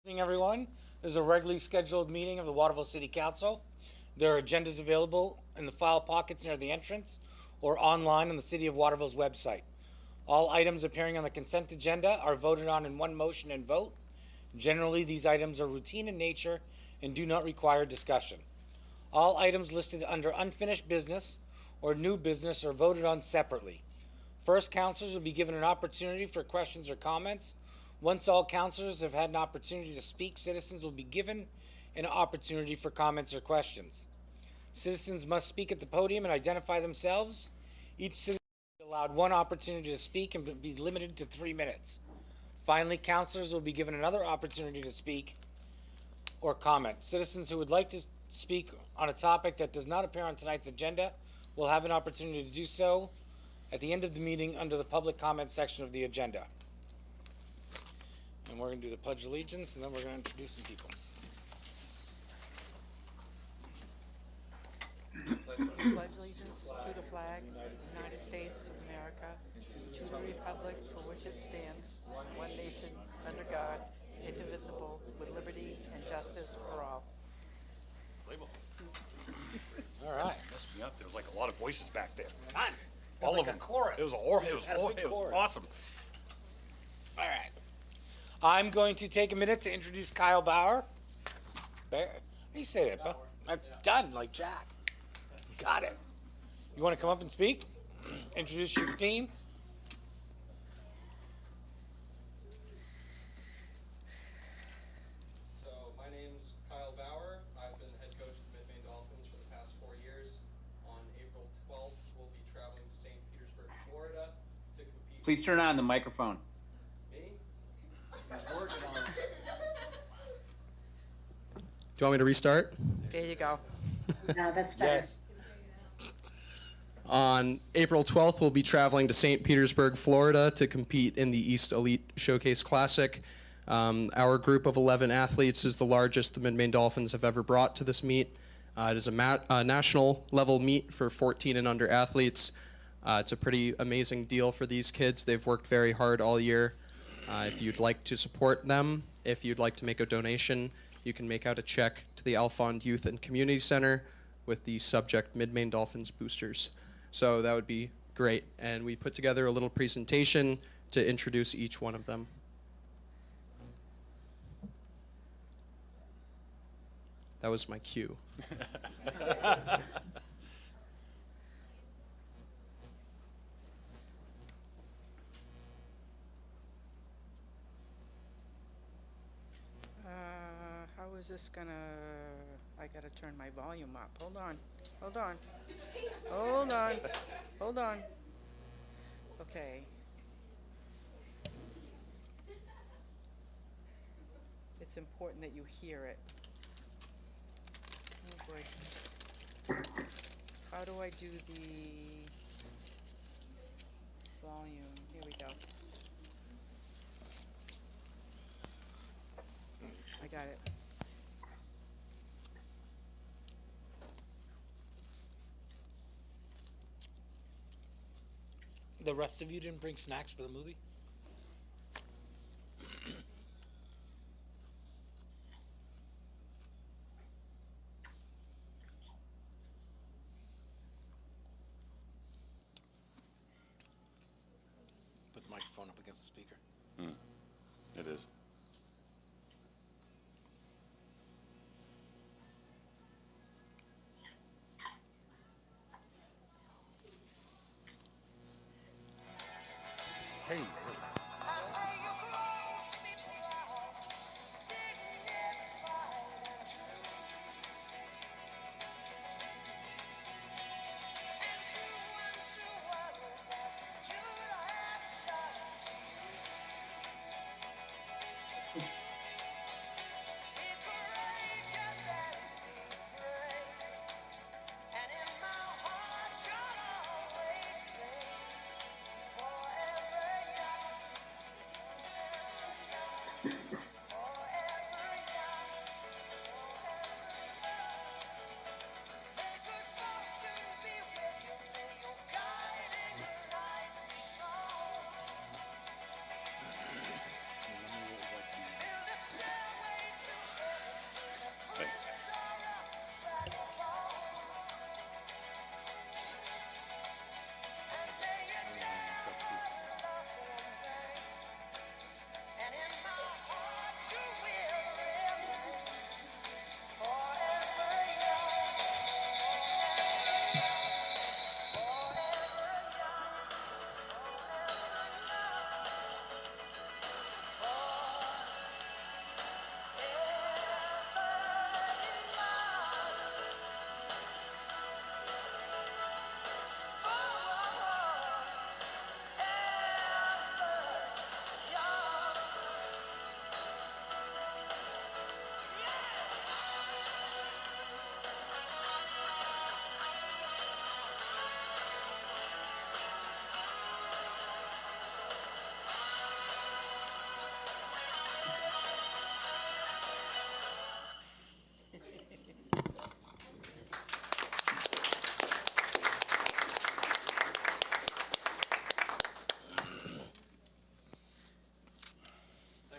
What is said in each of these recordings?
Good evening, everyone. This is a regularly scheduled meeting of the Waterville City Council. There are agendas available in the file pockets near the entrance or online on the City of Waterville's website. All items appearing on the consent agenda are voted on in one motion and vote. Generally, these items are routine in nature and do not require discussion. All items listed under unfinished business or new business are voted on separately. First, councilors will be given an opportunity for questions or comments. Once all councilors have had an opportunity to speak, citizens will be given an opportunity for comments or questions. Citizens must speak at the podium and identify themselves. Each citizen will be allowed one opportunity to speak and be limited to 3 minutes. Finally, councilors will be given another opportunity to speak or comment. Citizens who would like to speak on a topic that does not appear on tonight's agenda will have an opportunity to do so at the end of the meeting under the public comment section of the agenda. And we're going to do the Pledge of Allegiance, and then we're going to introduce some people. Pledge allegiance to the flag of the United States of America, to the republic for which it stands, one nation, under God, indivisible, with liberty and justice for all. All right. Messed me up. There was like a lot of voices back there. Ton. All like of them. a chorus. It was Chorus. awesome. All right. I'm going to take a minute to introduce Kyle Bauer. How do you say that, Bill? I'm done, like Jack. Got it. You want to come up and speak? Introduce your team. So my name's Kyle Bauer. I've been head coach of the Mid-Maine Dolphins for the past 4 years. On April 12th, we'll be traveling to St. Petersburg, Florida to compete. Please turn on the microphone. Me? I'm working on it. Do you want me to restart? There you go. No, that's better. Yes. On April 12th, we'll be traveling to St. Petersburg, Florida to compete in the East Elite Showcase Classic. Our group of 11 athletes is the largest the Mid-Maine Dolphins have ever brought to this meet. It is a national level meet for 14 and under athletes. It's a pretty amazing deal for these kids. They've worked very hard all year. If you'd like to support them, if you'd like to make a donation, you can make out a check to the Alfond Youth and Community Center with the subject Mid-Maine Dolphins Boosters. So that would be great. And we put together a little presentation to introduce each one of them. That was my cue. How is this gonna, I gotta turn my volume up. Hold on. Okay. It's important that you hear it. Oh boy. How do I do the volume? Here we go. I got it. The rest of you didn't bring snacks for the movie? Put the microphone up against the speaker. It is. Hey.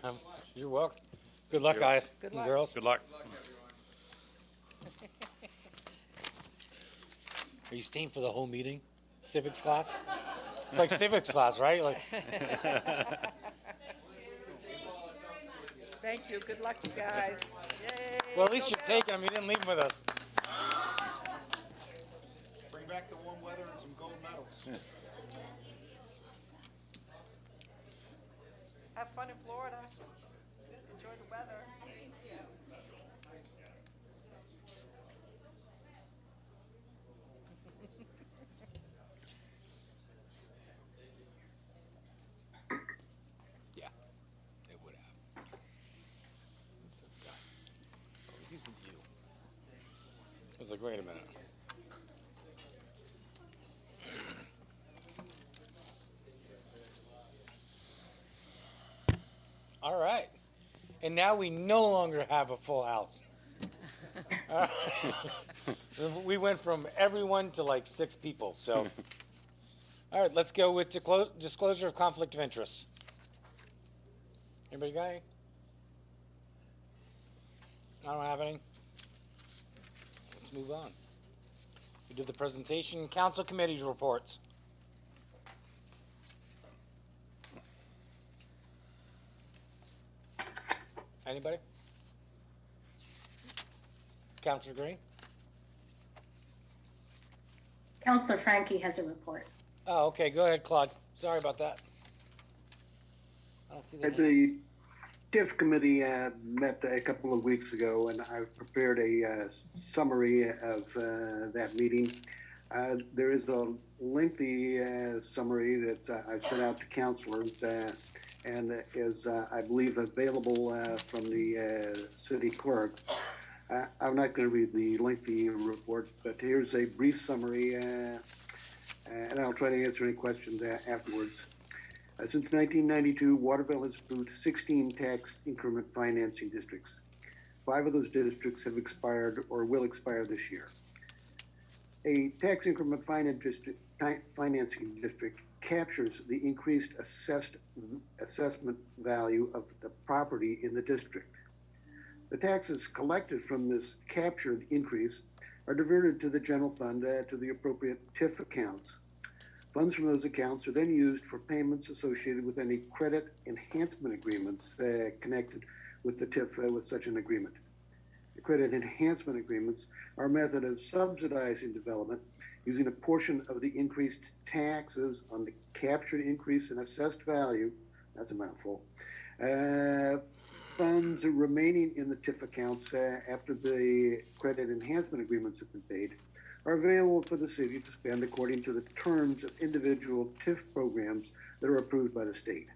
so much. You're welcome. Good luck, guys Good and luck. girls. Good luck. Good luck, everyone. Are you staying for the whole meeting? Civics class? It's like civics class, right? Like, Thank you. Good luck, you guys. Yay. well, at least Go you're Bills. taking them. You didn't leave them with us. Bring back the warm weather and some gold medals. Have fun in Florida. Enjoy the weather. Yeah, they would have. Who's this guy? Oh, he's with you. I was like, wait a minute. All right. And now we no longer have a full house. All right. We went from everyone to like 6 people, so. All right, let's go with disclosure of conflict of interest. Anybody got any? I don't have any. Let's move on. We did the presentation. Council committee reports. Anybody? Councilor Green? Counselor Frankie has a report. Oh, okay. Go ahead, Claude. Sorry about that. I don't see the name. The TIF committee met a couple of weeks ago, and I prepared a summary of that meeting. There is a lengthy summary that I've sent out to councilors and is, I believe, available from the city clerk. I'm not going to read the lengthy report, but here's a brief summary, and I'll try to answer any questions afterwards. Since 1992, Waterville has approved 16 tax increment financing districts. 5 of those districts have expired or will expire this year. A tax increment financing district captures the increased assessment value of the property in the district. The taxes collected from this captured increase are diverted to the general fund to the appropriate TIF accounts. Funds from those accounts are then used for payments associated with any credit enhancement agreements connected with the TIF with such an agreement. The credit enhancement agreements are a method of subsidizing development using a portion of the increased taxes on the captured increase in assessed value, that's a mouthful, funds remaining in the TIF accounts after the credit enhancement agreements have been paid are available for the city to spend according to the terms of individual TIF programs that are approved by the state.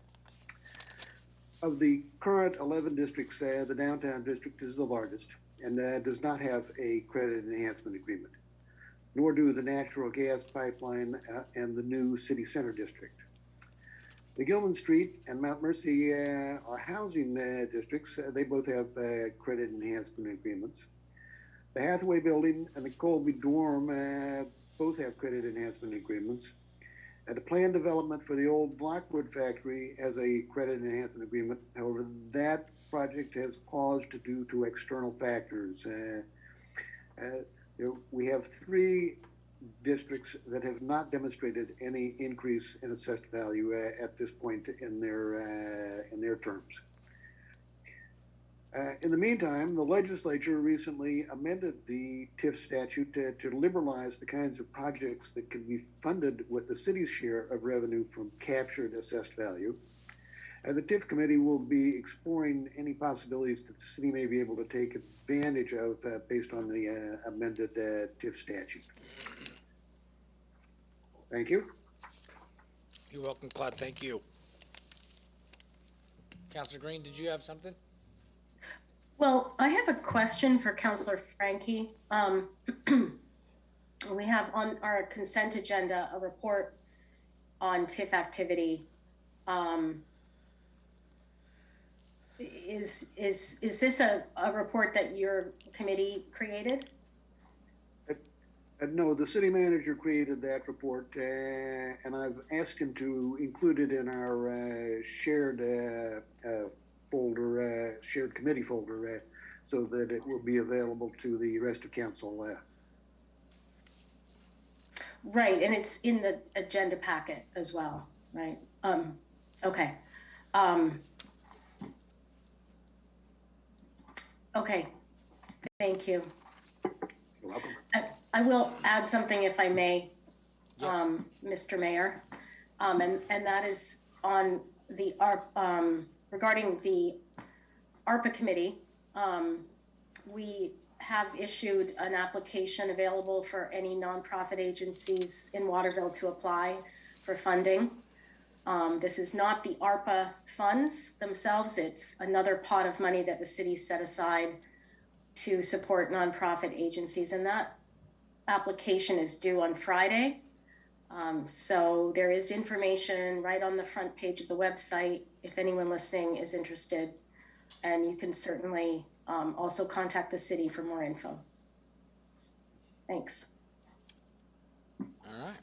Of the current 11 districts, the downtown district is the largest and does not have a credit enhancement agreement, nor do the natural gas pipeline and the new city center district. The Gilman Street and Mount Mercy are housing districts. They both have credit enhancement agreements. The Hathaway Building and the Colby Dorm both have credit enhancement agreements. The planned development for the old Blackwood factory has a credit enhancement agreement. However, that project has paused due to external factors. We have 3 districts that have not demonstrated any increase in assessed value at this point in their terms. In the meantime, the legislature recently amended the TIF statute to liberalize the kinds of projects that can be funded with the city's share of revenue from captured assessed value. And the TIF committee will be exploring any possibilities that the city may be able to take advantage of based on the amended TIF statute. Thank you. You're welcome, Claude. Thank you. Councilor Green, did you have something? Well, I have a question for Counselor Frankie. We have on our consent agenda a report on TIF activity. Is this a report that your committee created? No, the city manager created that report, and I've asked him to include it in our shared folder, shared committee folder, so that it will be available to the rest of council. Right, and it's in the agenda packet as well, right? Okay. Okay, thank you. You're welcome. I will add something if I may, Yes. Mr. Mayor. And that is on the regarding the ARPA committee. We have issued an application available for any nonprofit agencies in Waterville to apply for funding. This is not the ARPA funds themselves. It's another pot of money that the city set aside to support nonprofit agencies. And that application is due on Friday. So there is information right on the front page of the website if anyone listening is interested. And you can certainly also contact the city for more info. Thanks. All right.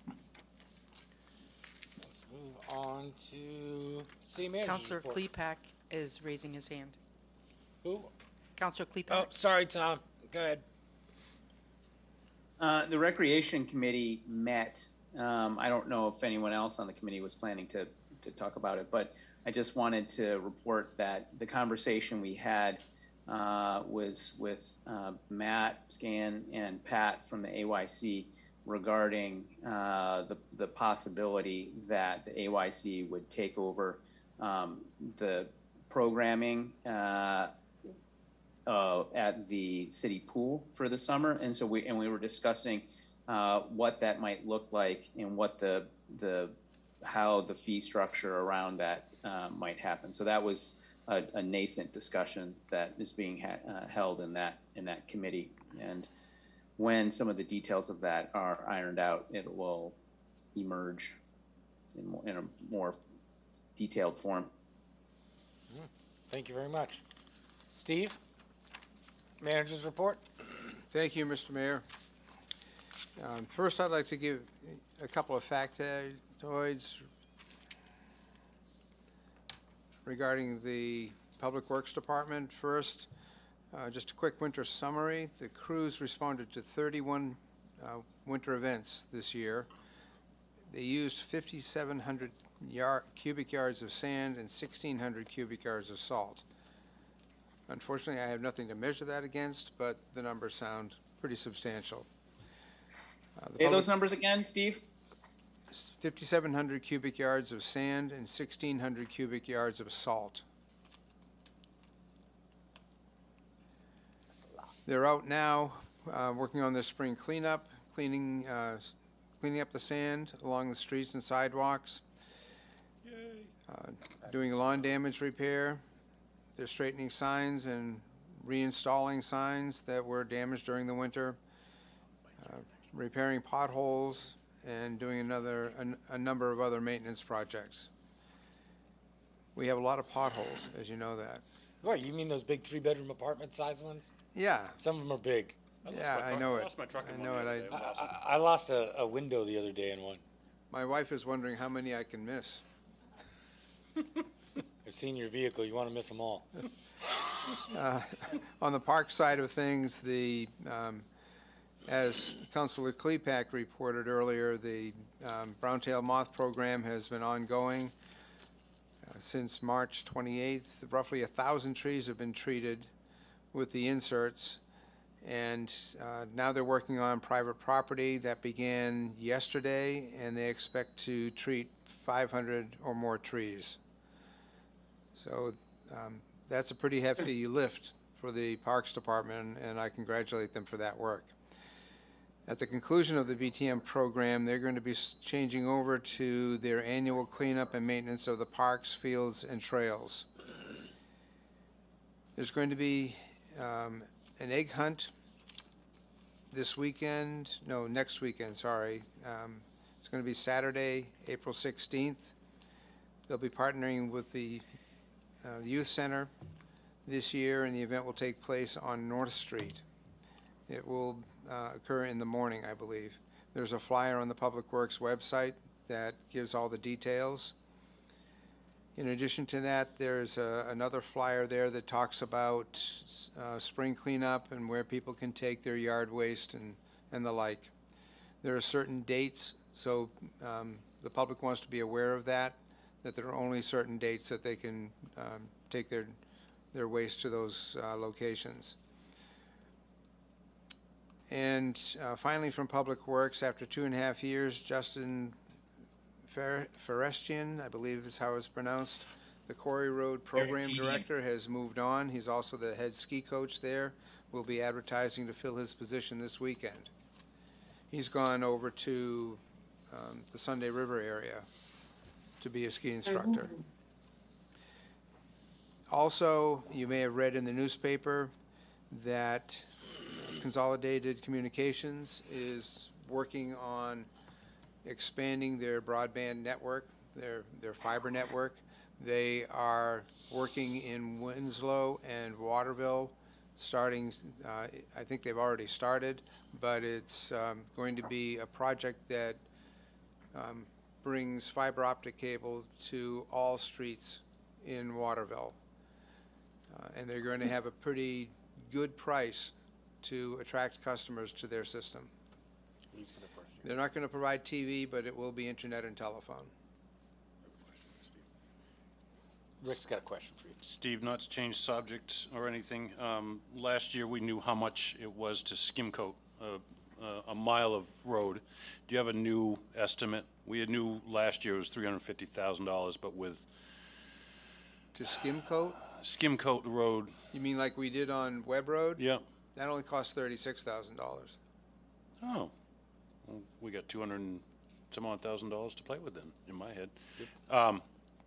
Let's move on to city manager's Councillor report. Klepak is raising his hand. Who? Councillor Klepak. Oh, sorry, Tom. Go ahead. The Recreation Committee met. I don't know if anyone else on the committee was planning to talk about it, but I just wanted to report that the conversation we had was with Matt Scan and Pat from the AYC regarding the possibility that the AYC would take over the programming at the city pool for the summer, and so we were discussing what that might look like and what how the fee structure around that might happen. So that was a nascent discussion that is being held in that committee, and when some of the details of that are ironed out, it will emerge in a more detailed form. Thank you very much. Steve, manager's report. Thank you, Mr. Mayor. First, I'd like to give a couple of factoids regarding the Public Works Department. First, just a quick winter summary. The crews responded to 31 winter events this year. They used 5,700 cubic yards of sand and 1,600 cubic yards of salt. Unfortunately, I have nothing to measure that against, but the numbers sound pretty substantial. Say those numbers again, Steve? 5,700 cubic yards of sand and 1,600 cubic yards of salt. They're out now working on their spring cleanup, cleaning up the sand along the streets and sidewalks, doing lawn damage repair. They're straightening signs and reinstalling signs that were damaged during the winter, repairing potholes, and doing a number of other maintenance projects. We have a lot of potholes, as you know that. What, you mean those big 3-bedroom apartment size ones? Yeah, Some of them are big. yeah, I know I it. lost my truck in I one know the it. other day. It was awesome. I lost a window the other day in one. My wife is wondering how many I can miss. I've seen your vehicle. You want to miss them all. On the park side of things, as Councilor Klepak reported earlier, the brown-tailed moth program has been ongoing since March 28th. Roughly 1,000 trees have been treated with the inserts, and now they're working on private property. That began yesterday, and they expect to treat 500 or more trees. So that's a pretty hefty lift for the Parks Department, and I congratulate them for that work. At the conclusion of the BTM program, they're going to be changing over to their annual cleanup and maintenance of the parks, fields, and trails. There's going to be an egg hunt next weekend, sorry. It's going to be Saturday, April 16th. They'll be partnering with the Youth Center this year, and the event will take place on North Street. It will occur in the morning, I believe. There's a flyer on the Public Works website that gives all the details. In addition to that, there's another flyer there that talks about spring cleanup and where people can take their yard waste and the like. There are certain dates, so the public wants to be aware of that there are only certain dates that they can take their waste to those locations. And finally, from Public Works, after 2.5 years, Justin Ferestian, I believe is how it's pronounced, the Quarry Road Program Director, has moved on. He's also the head ski coach there. We'll be advertising to fill his position this weekend. He's gone over to the Sunday River area to be a ski instructor. Also, you may have read in the newspaper that Consolidated Communications is working on expanding their broadband network, their fiber network. They are working in Winslow and Waterville, starting, I think they've already started, but it's going to be a project that brings fiber optic cable to all streets in Waterville. And they're going to have a pretty good price to attract customers to their system. At least for the first year. They're not going to provide TV, but it will be internet and telephone. Rick's got a question for you. Steve, not to change subject or anything, last year we knew how much it was to skim coat a mile of road. Do you have a new estimate? We had knew last year it was $350,000, but with To skim coat? skim coat the road, You mean like we did on Webb Road? yeah. That only cost $36,000. Oh, well, we got 200 and some odd $1,000 to play with then, in my head.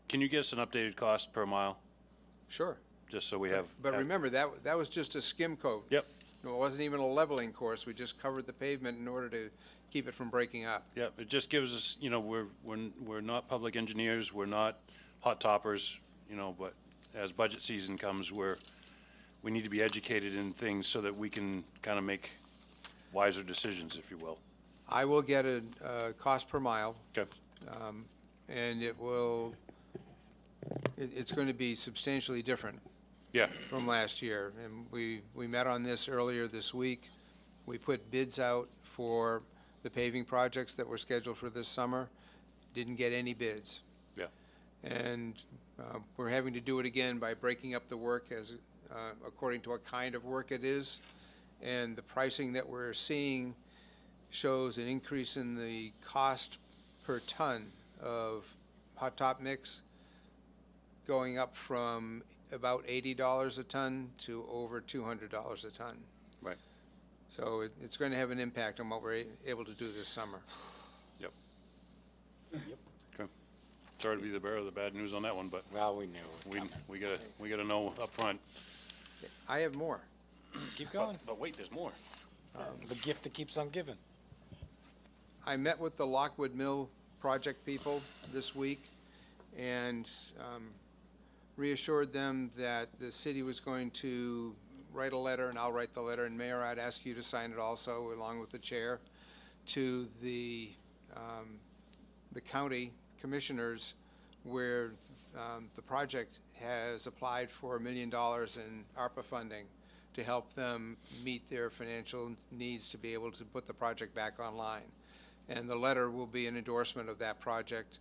Can you get us an updated cost per mile, Sure. just so we have? But remember, that was just a skim coat. Yep, It wasn't even a leveling course. We just covered the pavement in order to keep it from breaking up. yep, it just gives us, you know, we're not public engineers, we're not hot toppers, you know, but as budget season comes, we need to be educated in things so that we can kind of make wiser decisions, if you will. I will get a cost per mile, Okay. and it's going to be substantially different Yeah, from last year. And we met on this earlier this week. We put bids out for the paving projects that were scheduled for this summer. Didn't get any bids. yeah, And we're having to do it again by breaking up the work as according to what kind of work it is. And the pricing that we're seeing shows an increase in the cost per ton of hot top mix going up from about $80 a ton to over $200 a ton. right, So it's going to have an impact on what we're able to do this summer. yep. Okay. Sorry to be the bearer of the bad news on that one, but Well, we knew it was coming. we gotta know up front. I have more. Keep going. But wait, there's more. The gift that keeps on giving. I met with the Lockwood Mill project people this week and reassured them that the city was going to write a letter, and I'll write the letter, and Mayor, I'd ask you to sign it also, along with the chair, to the county commissioners where the project has applied for $1 million in ARPA funding to help them meet their financial needs to be able to put the project back online. And the letter will be an endorsement of that project.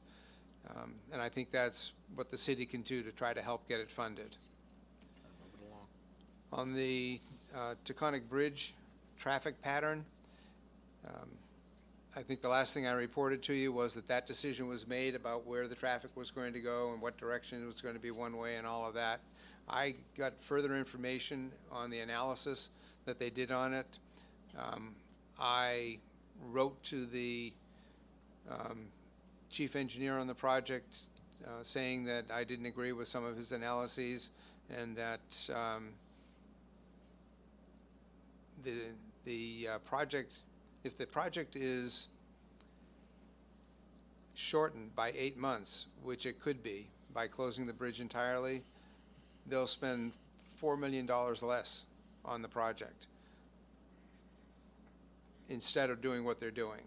And I think that's what the city can do to try to help get it funded. On the Taconic Bridge traffic pattern, I think the last thing I reported to you was that decision was made about where the traffic was going to go and what direction it was going to be one way and all of that. I got further information on the analysis that they did on it. I wrote to the chief engineer on the project saying that I didn't agree with some of his analyses and that the project, if the project is shortened by 8 months, which it could be by closing the bridge entirely, they'll spend $4 million less on the project instead of doing what they're doing.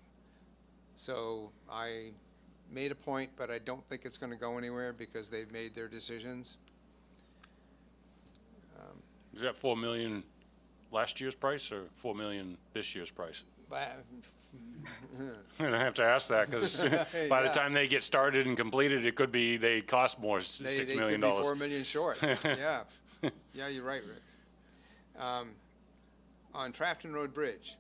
So I made a point, but I don't think it's going to go anywhere because they've made their decisions. Is that 4 million last year's price or 4 million this year's price? I have to ask that because by the Yeah. time they get started and completed, it could be they cost more, $6 million. They could be $4 million short. Yeah. Yeah, you're right, Rick. On Trafton Road Bridge,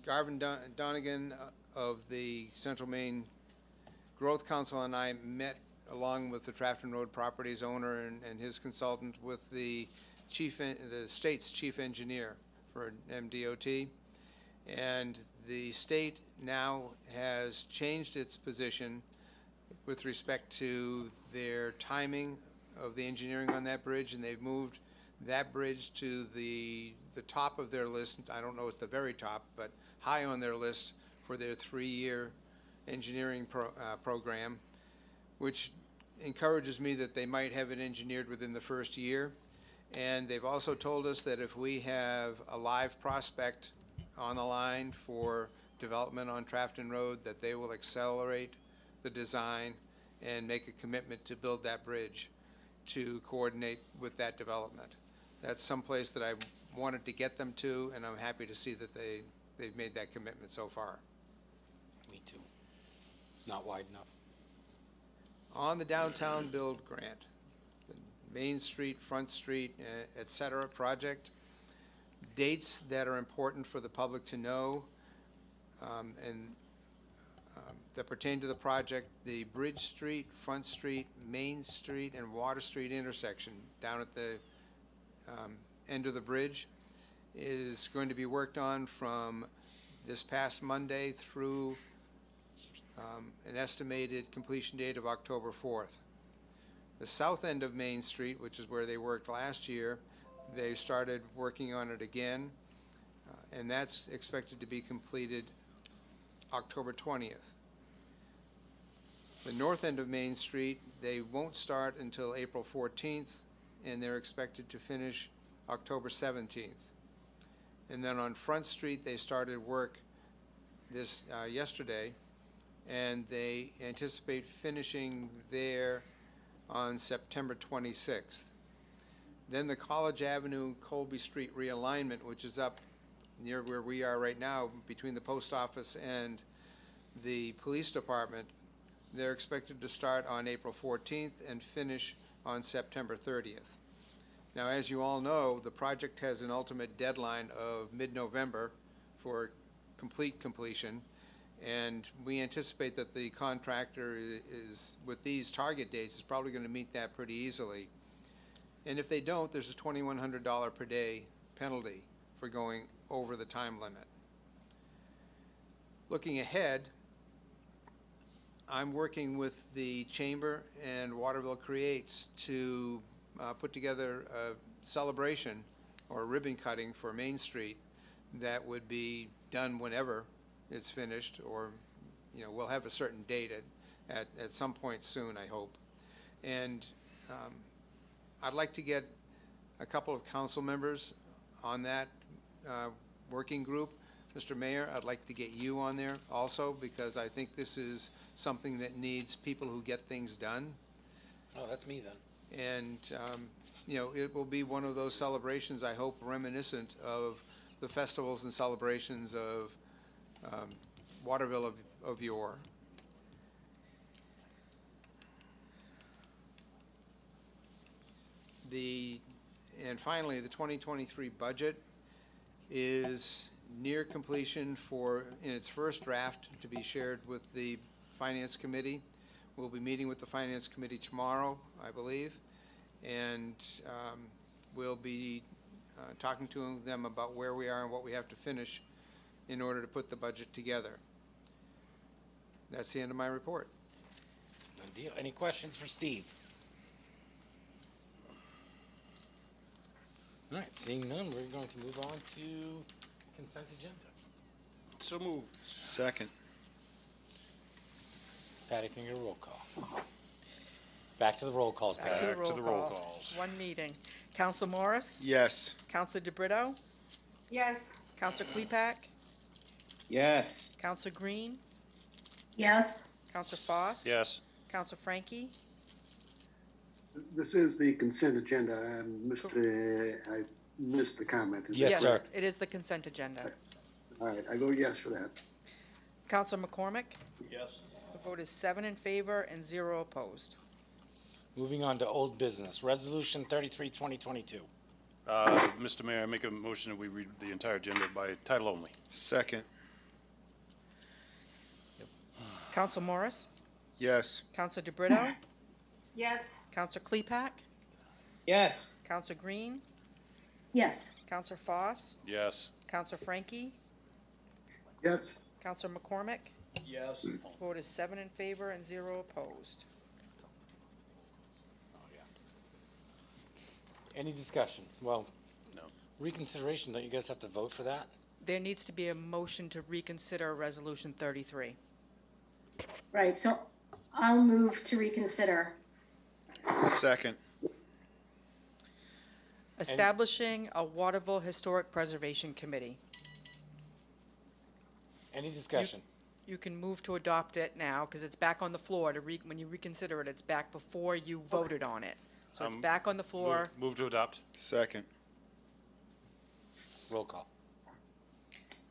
Garvin Donegan of the Central Maine Growth Council and I met along with the Trafton Road Properties owner and his consultant with the state's chief engineer for MDOT. And the state now has changed its position with respect to their timing of the engineering on that bridge, and they've moved that bridge to the top of their list. I don't know it's the very top, but high on their list for their 3-year engineering program, which encourages me that they might have it engineered within the first year. And they've also told us that if we have a live prospect on the line for development on Trafton Road, that they will accelerate the design and make a commitment to build that bridge to coordinate with that development. That's someplace that I wanted to get them to, and I'm happy to see that they've made that commitment so far. Me too. It's not wide enough. On the downtown build grant, the Main Street, Front Street, et cetera project, dates that are important for the public to know that pertain to the project: the Bridge Street, Front Street, Main Street, and Water Street intersection down at the end of the bridge is going to be worked on from this past Monday through an estimated completion date of October 4th. The south end of Main Street, which is where they worked last year, they started working on it again, and that's expected to be completed October 20th. The north end of Main Street, they won't start until April 14th, and they're expected to finish October 17th. And then on Front Street, they started work this yesterday, and they anticipate finishing there on September 26th. Then the College Avenue Colby Street realignment, which is up near where we are right now between the post office and the police department, they're expected to start on April 14th and finish on September 30th. Now, as you all know, the project has an ultimate deadline of mid-November for complete completion, and we anticipate that the contractor is, with these target dates, is probably going to meet that pretty easily. And if they don't, there's a $2,100 per day penalty for going over the time limit. Looking ahead, I'm working with the Chamber and Waterville Creates to put together a celebration or a ribbon cutting for Main Street that would be done whenever it's finished, or we'll have a certain date at some point soon, I hope. And I'd like to get a couple of council members on that working group. Mr. Mayor, I'd like to get you on there also, because I think this is something that needs people who get things done. Oh, that's me then. And, it will be one of those celebrations, I hope, reminiscent of the festivals and celebrations of Waterville of yore. And finally, the 2023 budget is near completion in its first draft to be shared with the Finance Committee. We'll be meeting with the Finance Committee tomorrow, I believe, and we'll be talking to them about where we are and what we have to finish in order to put the budget together. That's the end of my report. Good deal. Any questions for Steve? All right, seeing none, we're going to move on to consent agenda. So moved. Second. Patty, can you get a roll call? Back to the roll calls, Patty. Back to the roll calls. One meeting. Counsel Morris? Yes. Counsel DeBrito? Yes. Counsel Klepak? Yes. Counsel Green? Yes. Counselor Foss? Yes. Counselor Frankie? This is the consent agenda. I missed the comment. Is that Yes, sir. correct? It is the consent agenda. All right, I vote yes for that. Counselor McCormick? Yes. The vote is 7 in favor and 0 opposed. Moving on to old business, Resolution 33, 2022. Mr. Mayor, I make a motion that we read the entire agenda by title only. Second. Counselor Morris? Yes. Counselor DeBrito? Yes. Counselor Klepak? Yes. Counselor Green? Yes. Counselor Foss? Yes. Counselor Frankie? Yes. Counselor McCormick? Yes. Vote is 7 in favor and 0 opposed. Any discussion? Well, No. reconsideration, don't you guys have to vote for that? There needs to be a motion to reconsider Resolution 33. Right, so I'll move to reconsider. Second. Establishing a Waterville Historic Preservation Committee. Any discussion? You can move to adopt it now, because it's back on the floor to when you reconsider it, it's back before you voted on it. So it's back on the floor. Move to adopt. Second. Roll call.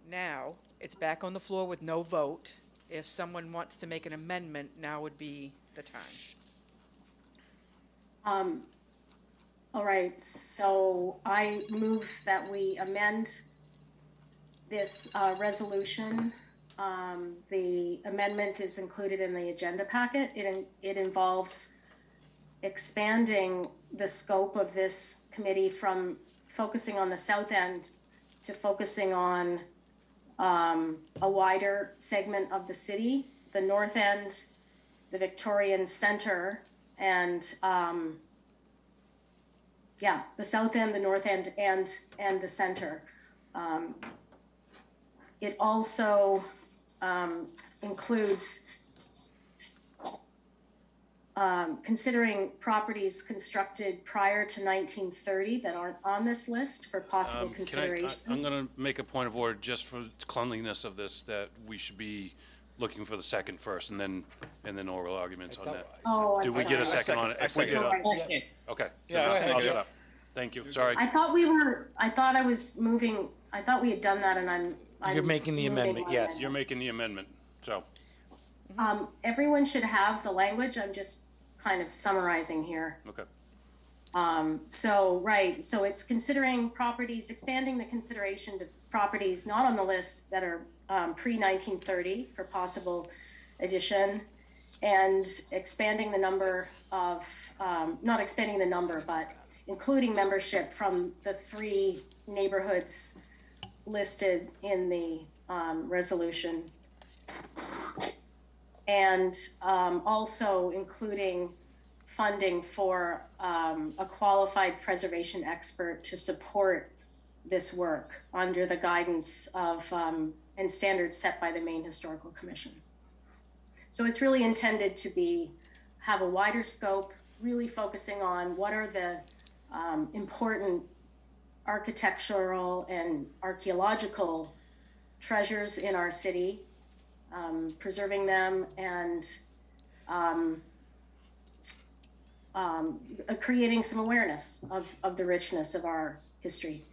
Now, it's back on the floor with no vote. If someone wants to make an amendment, now would be the time. All right, so I move that we amend this resolution. The amendment is included in the agenda packet. It involves expanding the scope of this committee from focusing on the south end to focusing on a wider segment of the city, the north end, the Victorian Center, and the south end, the north end, and the center. It also includes considering properties constructed prior to 1930 that aren't on this list for possible consideration. I'm going to make a point of order just for cleanliness of this, that we should be looking for the second first and then oral arguments on that. Oh, I'm Did we get a sorry. second on it? I If we did, second. okay. Yeah, I I'll second. shut up. Thank you. Sorry. I thought we had done that, and I'm You're making the moving amendment, on yes. then. You're making the amendment, so. Everyone should have the language. I'm just kind of summarizing here. Okay. So it's considering properties, expanding the consideration to properties not on the list that are pre-1930 for possible addition, and expanding the number of, not expanding the number, but including membership from the 3 neighborhoods listed in the resolution. And also including funding for a qualified preservation expert to support this work under the guidance of and standards set by the Maine Historical Commission. So it's really intended to have a wider scope, really focusing on what are the important architectural and archaeological treasures in our city, preserving them, and creating some awareness of the richness of our history.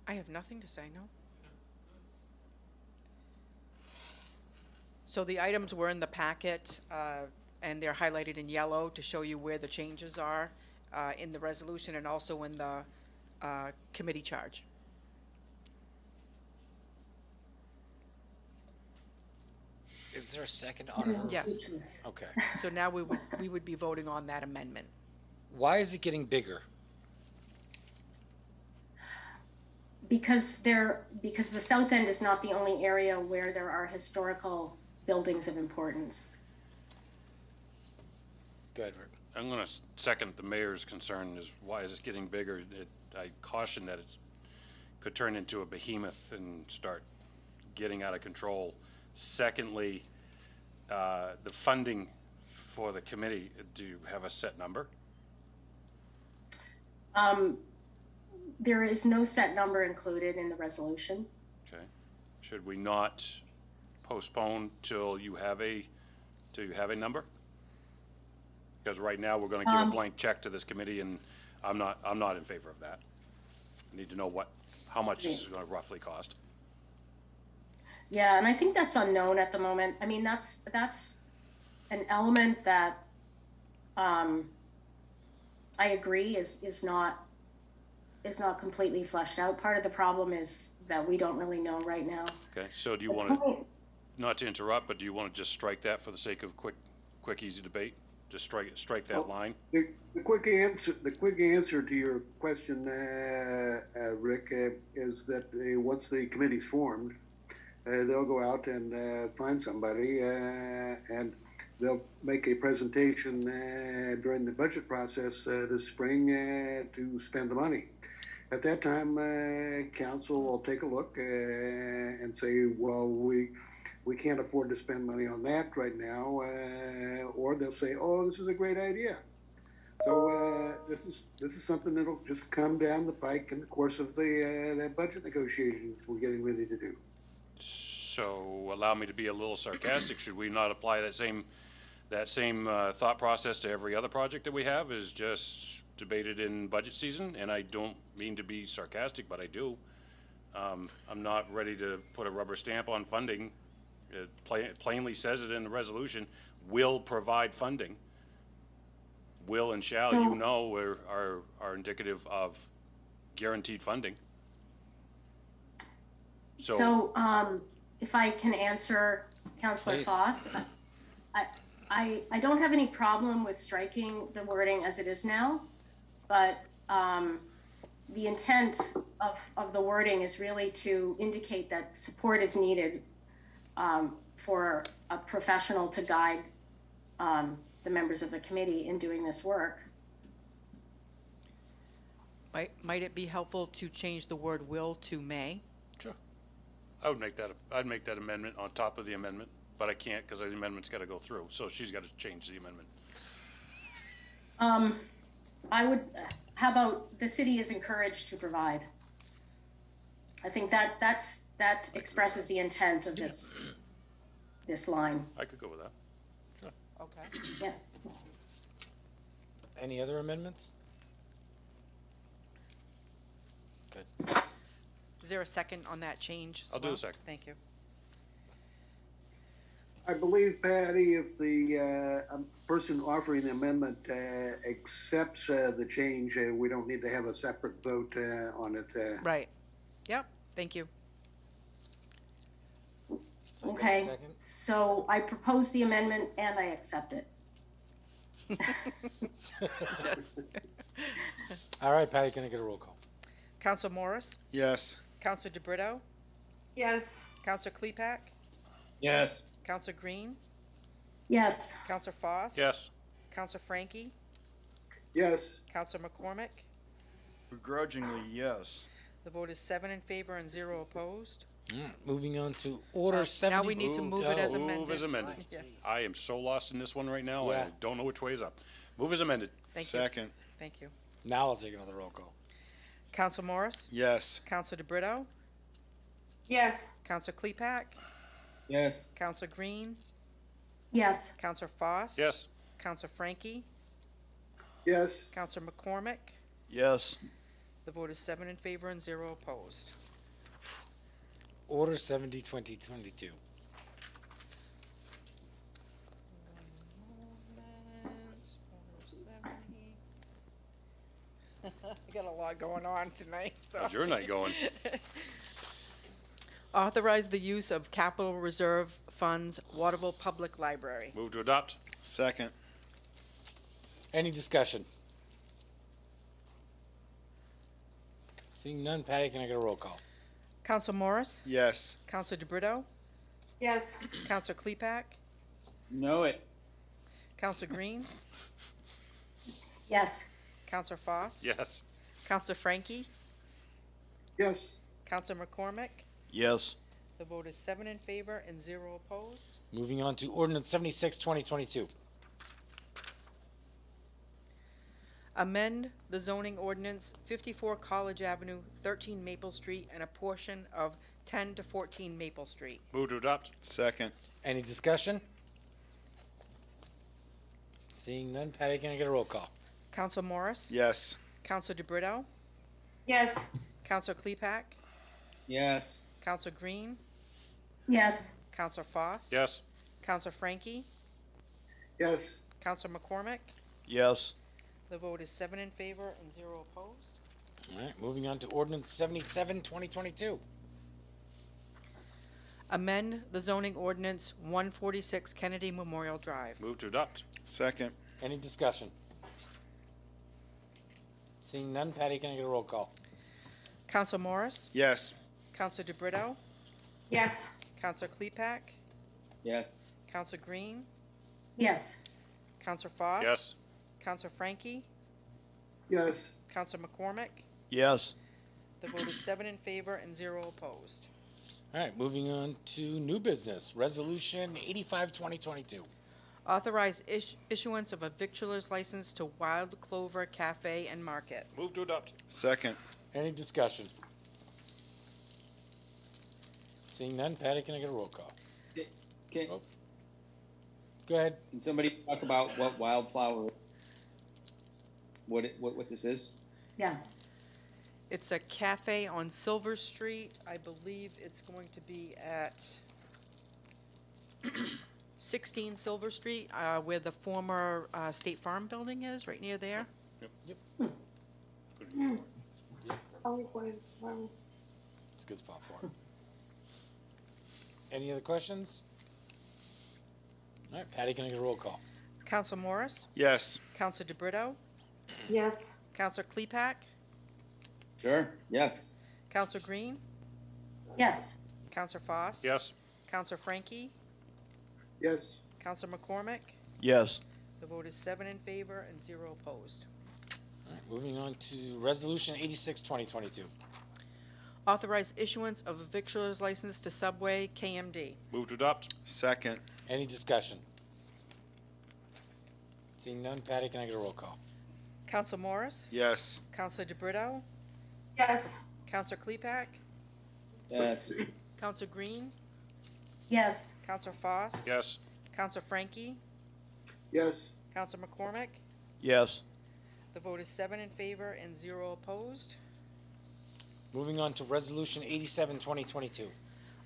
I have nothing to say, no. So the items were in the packet, and they're highlighted in yellow to show you where the changes are in the resolution and also in the committee charge. Is there a second on her? Yes. Okay. So now we would be voting on that amendment. Why is it getting bigger? Because the south end is not the only area where there are historical buildings of importance. Good. I'm going to second the mayor's concern is why is this getting bigger? I caution that it could turn into a behemoth and start getting out of control. Secondly, the funding for the committee, do you have a set number? There is no set number included in the resolution. Okay. Should we not postpone till you have a number? Because right now, we're gonna give a blank check to this committee, and I'm not in favor of that. I need to know how much this is gonna roughly cost. Yeah, and I think that's unknown at the moment. I mean, that's an element that I agree is not completely fleshed out. Part of the problem is that we don't really know right now. Okay, so do you want to, not to interrupt, but do you want to just strike that for the sake of quick, easy debate? Just strike that line? The quick answer to your question, Rick, is that once the committee's formed, they'll go out and find somebody, and they'll make a presentation during the budget process this spring to spend the money. At that time, council will take a look and say, well, we can't afford to spend money on that right now, or they'll say, oh, this is a great idea. So this is something that'll just come down the pike in the course of the budget negotiations we're getting ready to do. So allow me to be a little sarcastic. Should we not apply that same thought process to every other project that we have, is just debated in budget season? And I don't mean to be sarcastic, but I do. I'm not ready to put a rubber stamp on funding. It plainly says it in the resolution, will provide funding. Will and shall, So- you know, are indicative of guaranteed funding. So, if I can answer Councillor Please. Foss, I don't have any problem with striking the wording as it is now, but the intent of the wording is really to indicate that support is needed for a professional to guide the members of the committee in doing this work. Might it be helpful to change the word will to may? Sure. I'd make that amendment on top of the amendment, but I can't because the amendment's got to go through. So she's got to change the amendment. I would, how about the city is encouraged to provide? I think that expresses the intent of this line. I could go with that. Sure. Okay. Yeah. Any other amendments? Good. Is there a second on that change? as I'll do a well? second. Thank you. I believe, Patty, if the person offering the amendment accepts the change, we don't need to have a separate vote on it. Right. Yep. Thank you. So I guess Okay, second. so I propose the amendment and I accept it. All right, Patty, can I get a roll call? Council Morris, Yes. Council DeBrito, Yes. Council Klepak, Yes. Council Green, Yes, Council Foss. Yes. Council Frankie, Yes, Council McCormick. Begrudgingly, yes. The vote is 7 in favor and 0 opposed. Moving on to order 70. Now we need to move it as Oh, amended. Move as amended. Yeah. I am so lost in this one right now, Yeah. I don't know which way is up. Move as amended. Thank you. Second, Thank you. Now I'll take another roll call. Council Morris, yes. Council DeBrito, Yes. Council Klepak, Yes. Council Green, yes, Council Foss. Yes. Council Frankie, yes, Council McCormick. Yes. The vote is 7 in favor and 0 opposed. Order 70, 2022. I got a lot going on tonight, so. How's your night going? Authorize the use of capital reserve funds, Waterville Public Library. Move to adopt. Second, Any discussion? Seeing none, Patty, can I get a roll call? Council Morris, yes. Council DeBrito, Yes. Council Klepak, Know it. Council Green, yes, Council Foss. Yes. Council Frankie, yes, Council McCormick. Yes. The vote is 7 in favor and 0 opposed. Moving on to ordinance 76, 2022. Amend the zoning ordinance 54 College Avenue, 13 Maple Street, and a portion of 10 to 14 Maple Street. Move to adopt. Second. Any discussion? Seeing none, Patty, can I get a roll call? Counsel Morris? Yes. Counsel DeBrito? Yes. Counsel Klepak? Yes. Counsel Green? Yes. Counsel Foss? Yes. Counsel Frankie? Yes. Counsel McCormick? Yes. The vote is 7 in favor and 0 opposed. All right, moving on to ordinance 77, 2022. Amend the zoning ordinance 146 Kennedy Memorial Drive. Move to adopt. Second. Any discussion? Seeing none, Patty, can I get a roll call? Counsel Morris? Yes. Counsel DeBrito? Yes. Counsel Klepak? Yes. Counsel Green? Yes. Counsel Foss? Yes. Counsel Frankie? Yes. Counsel McCormick? Yes. The vote is 7 in favor and 0 opposed. All right, moving on to new business, resolution 85, 2022. Authorize issuance of a victualer's license to Wild Clover Cafe and Market. Move to adopt. Second. Any discussion? Seeing none, Patty, can I get a roll call? Can, Oh. Go ahead. can somebody talk about what Wildflower, what this is? Yeah. It's a cafe on Silver Street. I believe it's going to be at 16 Silver Street, where the former State Farm building is, right near there. It's a good spot for it. Any other questions? All right, Patty, can I get a roll call? Counsel Morris? Yes. Counsel DeBrito? Yes. Counsel Klepak? Sure. Yes. Counsel Green? Yes. Counsel Foss? Yes. Counsel Frankie? Yes. Counsel McCormick? Yes. The vote is 7 in favor and 0 opposed. All right, moving on to resolution 86, 2022. Authorize issuance of a victualer's license to Subway KMD. Move to adopt. Second. Any discussion? Seeing none, Patty, can I get a roll call? Counsel Morris? Yes. Counsel DeBrito? Yes. Counsel Klepak? Yes. Counsel Green? Yes. Counsel Foss? Yes. Counsel Frankie? Yes. Counsel McCormick? Yes. The vote is 7 in favor and 0 opposed. Moving on to resolution 87, 2022.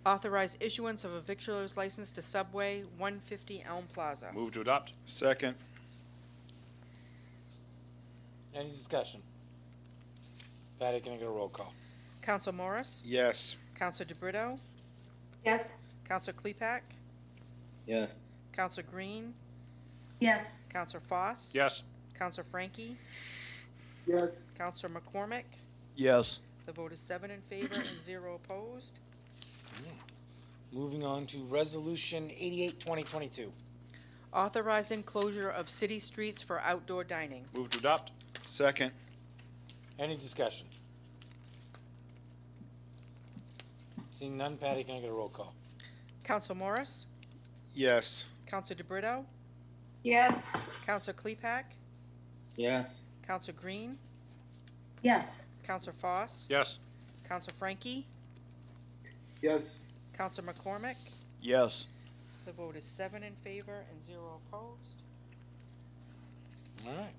Authorize issuance of a victualer's license to Subway 150 Elm Plaza. Move to adopt. Second. Any discussion? Patty, can I get a roll call? Counsel Morris? Yes. Counsel DeBrito? Yes. Counsel Klepak? Yes. Counsel Green? Yes. Counsel Foss? Yes. Counsel Frankie? Yes. Counsel McCormick? Yes. The vote is 7 in favor and 0 opposed. Moving on to resolution 88, 2022. Authorizing closure of city streets for outdoor dining. Move to adopt. Second. Any discussion? Seeing none, Patty, can I get a roll call? Counsel Morris? Yes. Counsel DeBrito? Yes. Counsel Klepak? Yes. Counsel Green? Yes. Counsel Foss? Yes. Counsel Frankie? Yes. Counsel McCormick? Yes. The vote is 7 in favor and 0 opposed. All right.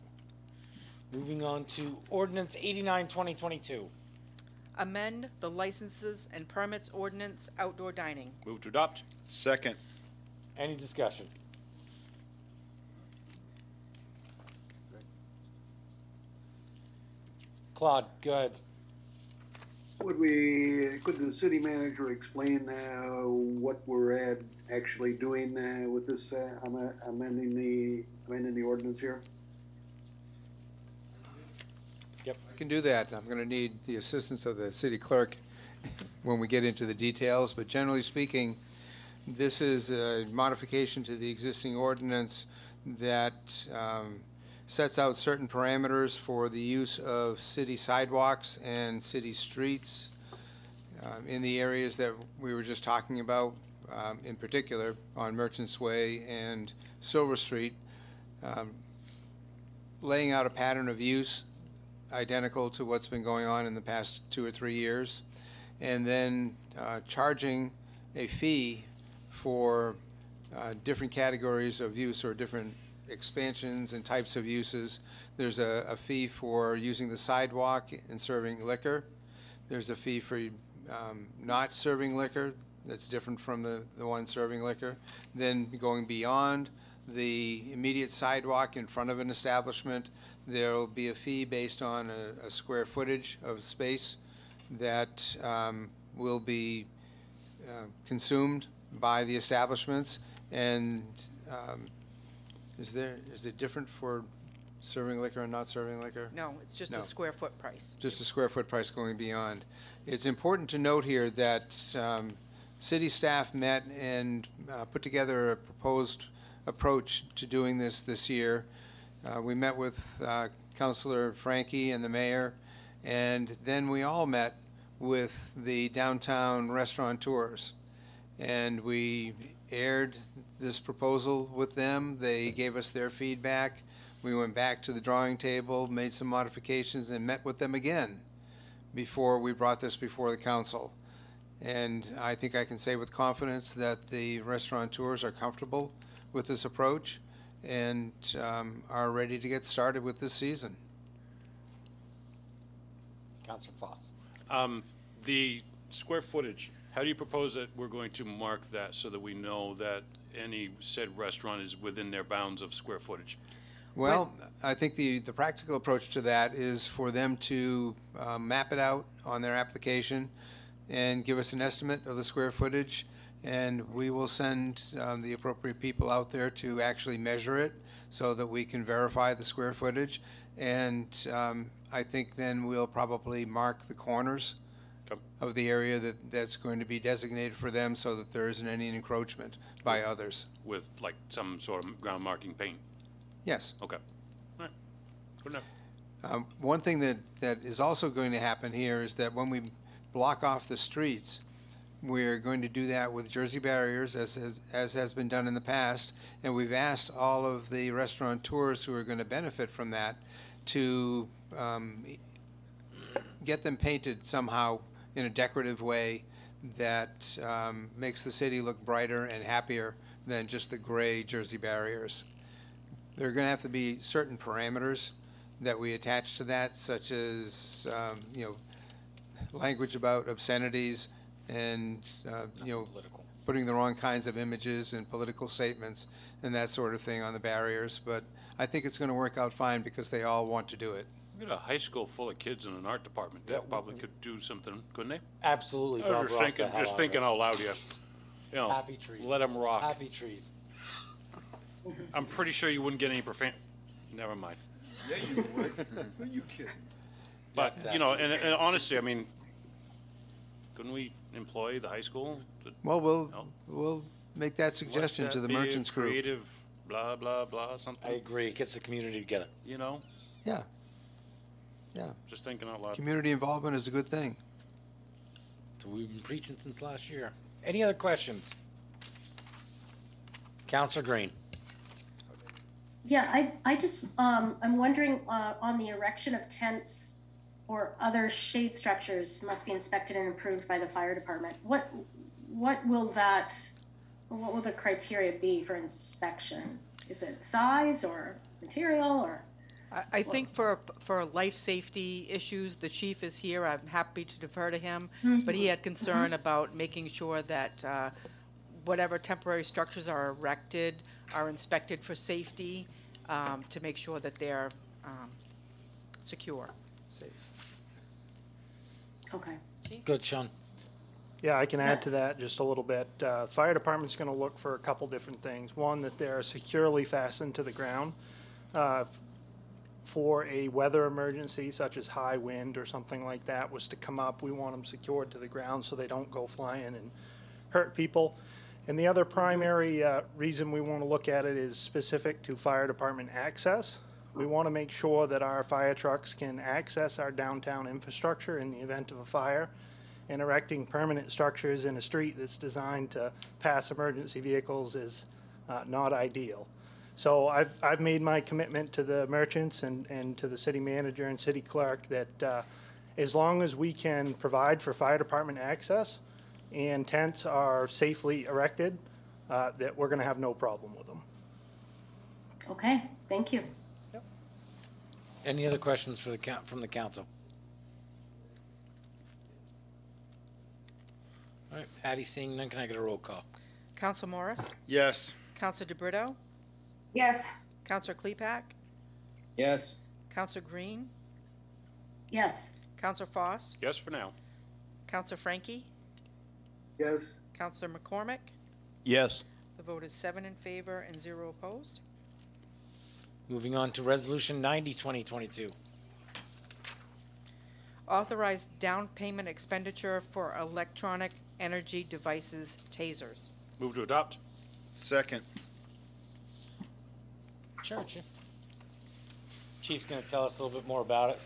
Moving on to ordinance 89, 2022. Amend the licenses and permits ordinance outdoor dining. Move to adopt. Second. Any discussion? Claude, go ahead. Could the city manager explain what we're actually doing with this amending the ordinance here? I can do that. I'm going to need the assistance of the city clerk when we get into the details, but generally speaking, this is a modification to the existing ordinance that sets out certain parameters for the use of city sidewalks and city streets in the areas that we were just talking about, in particular on Merchants Way and Silver Street. laying out a pattern of use identical to what's been going on in the past 2 or 3 years, and then charging a fee for different categories of use or different expansions and types of uses. There's a fee for using the sidewalk and serving liquor. There's a fee for not serving liquor that's different from the one serving liquor. Then going beyond the immediate sidewalk in front of an establishment, there will be a fee based on a square footage of space that will be consumed by the establishments. And is it different for serving liquor and not serving liquor? No, it's just No. a square foot price. Just a square foot price going beyond. It's important to note here that city staff met and put together a proposed approach to doing this year. We met with Councilor Frankie and the mayor, and then we all met with the downtown restaurateurs. And we aired this proposal with them. They gave us their feedback. We went back to the drawing table, made some modifications, and met with them again before we brought this before the council. And I think I can say with confidence that the restaurateurs are comfortable with this approach and are ready to get started with this season. Councilor Foss. The square footage, how do you propose that we're going to mark that so that we know that any said restaurant is within their bounds of square footage? Well, I think the practical approach to that is for them to map it out on their application and give us an estimate of the square footage, and we will send the appropriate people out there to actually measure it so that we can verify the square footage. And I think then we'll probably mark the corners of the area that's going to be designated for them so that there isn't any encroachment by others. With like some sort of ground marking paint? Yes. Okay. All right. Good enough. One thing that is also going to happen here is that when we block off the streets, we're going to do that with Jersey barriers, as has been done in the past, and we've asked all of the restaurateurs who are going to benefit from that to get them painted somehow in a decorative way that makes the city look brighter and happier than just the gray Jersey barriers. There are going to have to be certain parameters that we attach to that, such as language about obscenities and putting the wrong kinds of images and political statements and that sort of thing on the barriers. But I think it's going to work out fine because they all want to do it. We got a high school full of kids in an art department. They probably could do something, couldn't they? Absolutely. I was just thinking out loud here. Happy trees. Let them rock. Happy trees. I'm pretty sure you wouldn't get any never mind. Yeah, you would. Who are you kidding? But, and honestly, I mean, couldn't we employ the high school? Well, we'll make that suggestion Let to that the be a merchants group. creative, blah, blah, blah, something. I agree. It gets the community together. Yeah. Just thinking out loud. Community involvement is a good thing. So we've been preaching since last year. Any other questions? Councilor Green. Yeah, I just, I'm wondering, on the erection of tents or other shade structures must be inspected and approved by the fire department. What will the criteria be for inspection? Is it size or material or? I think for life safety issues, the chief is here. I'm happy to defer to him. But he had concern about making sure that whatever temporary structures are erected are inspected for safety, to make sure that they're secure. Safe. Okay. Good, Sean. Yeah, I can add to Yes. that just a little bit. Fire department's going to look for a couple different things. One, that they're securely fastened to the ground. For a weather emergency, such as high wind or something like that, was to come up, we want them secured to the ground so they don't go flying and hurt people. And the other primary reason we want to look at it is specific to fire department access. We want to make sure that our fire trucks can access our downtown infrastructure in the event of a fire. And erecting permanent structures in a street that's designed to pass emergency vehicles is not ideal. So I've made my commitment to the merchants and to the city manager and city clerk that as long as we can provide for fire department access and tents are safely erected, that we're going to have no problem with them. Okay, thank you. Any other questions for from the council? All right, Patty, seeing none, can I get a roll call? Council Morris, Yes. Council DeBrito, Yes. Council Klepak, Yes. Council Green, Yes. Council Foss, Yes for now. Council Frankie, Yes. Councilor McCormick. Yes. The vote is 7 in favor and 0 opposed. Moving on to Resolution 90, 2022. Authorized down payment expenditure for electronic energy devices tasers. Move to adopt. Second. Sure, Chief. Chief's going to tell us a little bit more about it.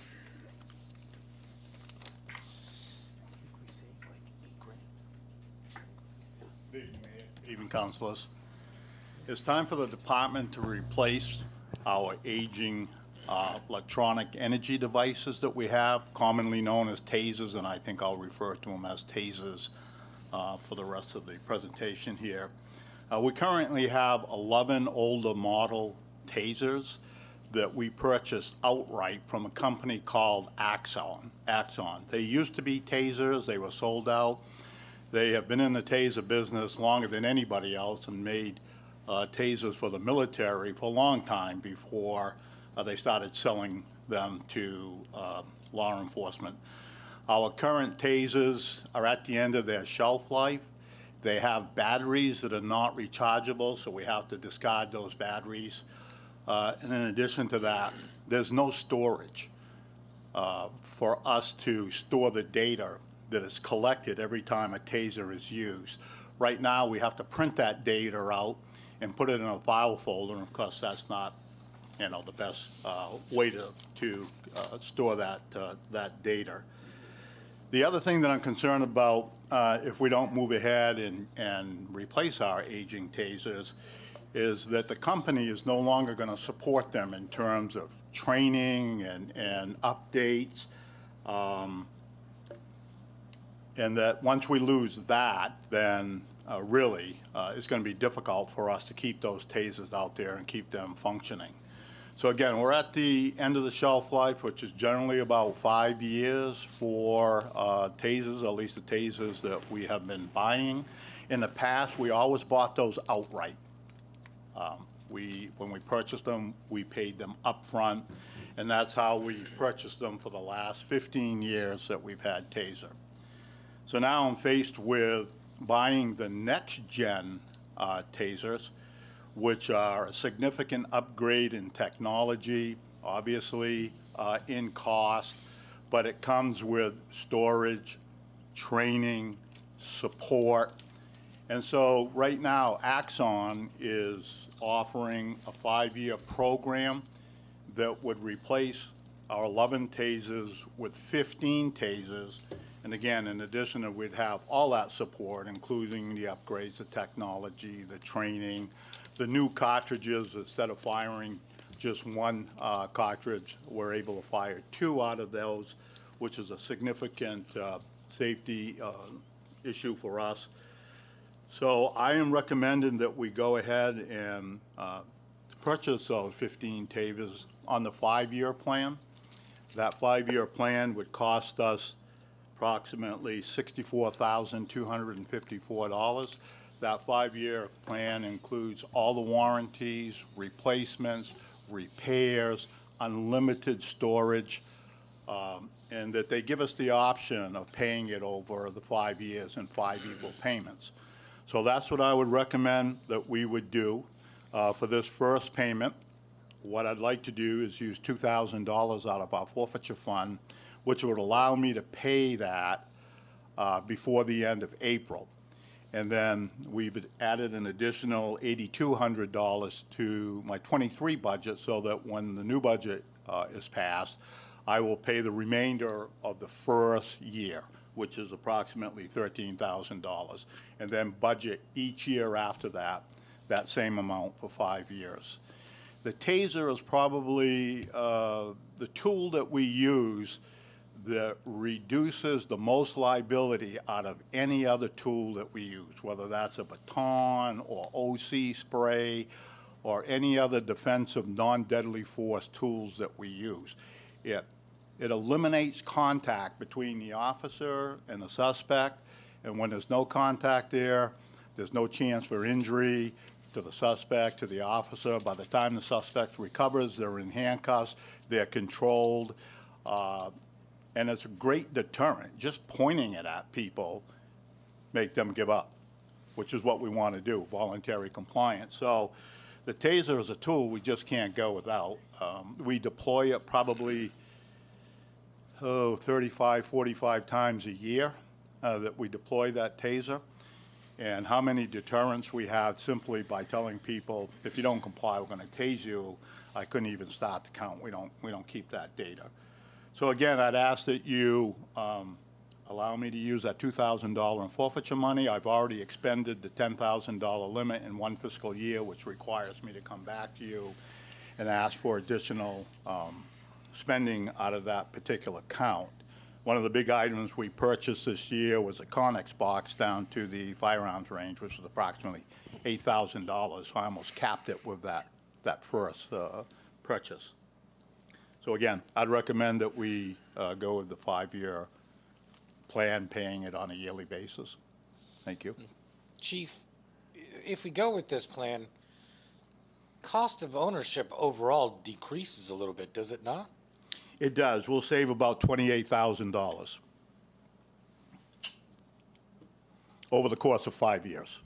Good evening, Mayor. Good evening, councilors. It's time for the department to replace our aging electronic energy devices that we have, commonly known as tasers, and I think I'll refer to them as tasers for the rest of the presentation here. We currently have 11 older model tasers that we purchased outright from a company called Axon. They used to be tasers. They were sold out. They have been in the taser business longer than anybody else and made tasers for the military for a long time before they started selling them to law enforcement. Our current tasers are at the end of their shelf life. They have batteries that are not rechargeable, so we have to discard those batteries. And in addition to that, there's no storage for us to store the data that is collected every time a taser is used. Right now, we have to print that data out and put it in a file folder, and of course, that's not, the best way to store that data. The other thing that I'm concerned about, if we don't move ahead and replace our aging tasers, is that the company is no longer going to support them in terms of training and updates. And that once we lose that, then really it's going to be difficult for us to keep those tasers out there and keep them functioning. So again, we're at the end of the shelf life, which is generally about 5 years for tasers, at least the tasers that we have been buying. In the past, we always bought those outright. When we purchased them, we paid them upfront, and that's how we purchased them for the last 15 years that we've had taser. So now I'm faced with buying the next gen tasers, which are a significant upgrade in technology, obviously in cost, but it comes with storage, training, support. And so right now, Axon is offering a 5-year program that would replace our 11 tasers with 15 tasers. And again, in addition, we'd have all that support, including the upgrades, the technology, the training, the new cartridges. Instead of firing just one cartridge, we're able to fire 2 out of those, which is a significant safety issue for us. So I am recommending that we go ahead and purchase those 15 tasers on the 5-year plan. That 5-year plan would cost us approximately $64,254. That 5-year plan includes all the warranties, replacements, repairs, unlimited storage, and that they give us the option of paying it over the 5 years in 5 equal payments. So that's what I would recommend that we would do for this first payment. What I'd like to do is use $2,000 out of our forfeiture fund, which would allow me to pay that before the end of April. And then we've added an additional $8,200 to my 23 budget so that when the new budget is passed, I will pay the remainder of the first year, which is approximately $13,000, and then budget each year after that, that same amount for 5 years. the taser is probably the tool that we use that reduces the most liability out of any other tool that we use, whether that's a baton or OC spray or any other defensive non-deadly force tools that we use. It eliminates contact between the officer and the suspect, and when there's no contact there, there's no chance for injury to the suspect, to the officer. By the time the suspect recovers, they're in handcuffs, they're controlled, and it's a great deterrent. Just pointing it at people make them give up, which is what we want to do, voluntary compliance. So the taser is a tool we just can't go without. We deploy it probably 35, 45 times a year that we deploy that taser. And how many deterrents we have simply by telling people, if you don't comply, we're going to tase you. I couldn't even start to count. We don't keep that data. So again, I'd ask that you allow me to use that $2,000 in forfeiture money. I've already expended the $10,000 limit in one fiscal year, which requires me to come back to you and ask for additional spending out of that particular count. One of the big items we purchased this year was a Connex box down to the firearms range, which was approximately $8,000. So I almost capped it with that first purchase. So again, I'd recommend that we go with the 5-year plan, paying it on a yearly basis. Thank you. Chief, if we go with this plan, cost of ownership overall decreases a little bit, does it not? It does. We'll save about $28,000 over the course of 5 years.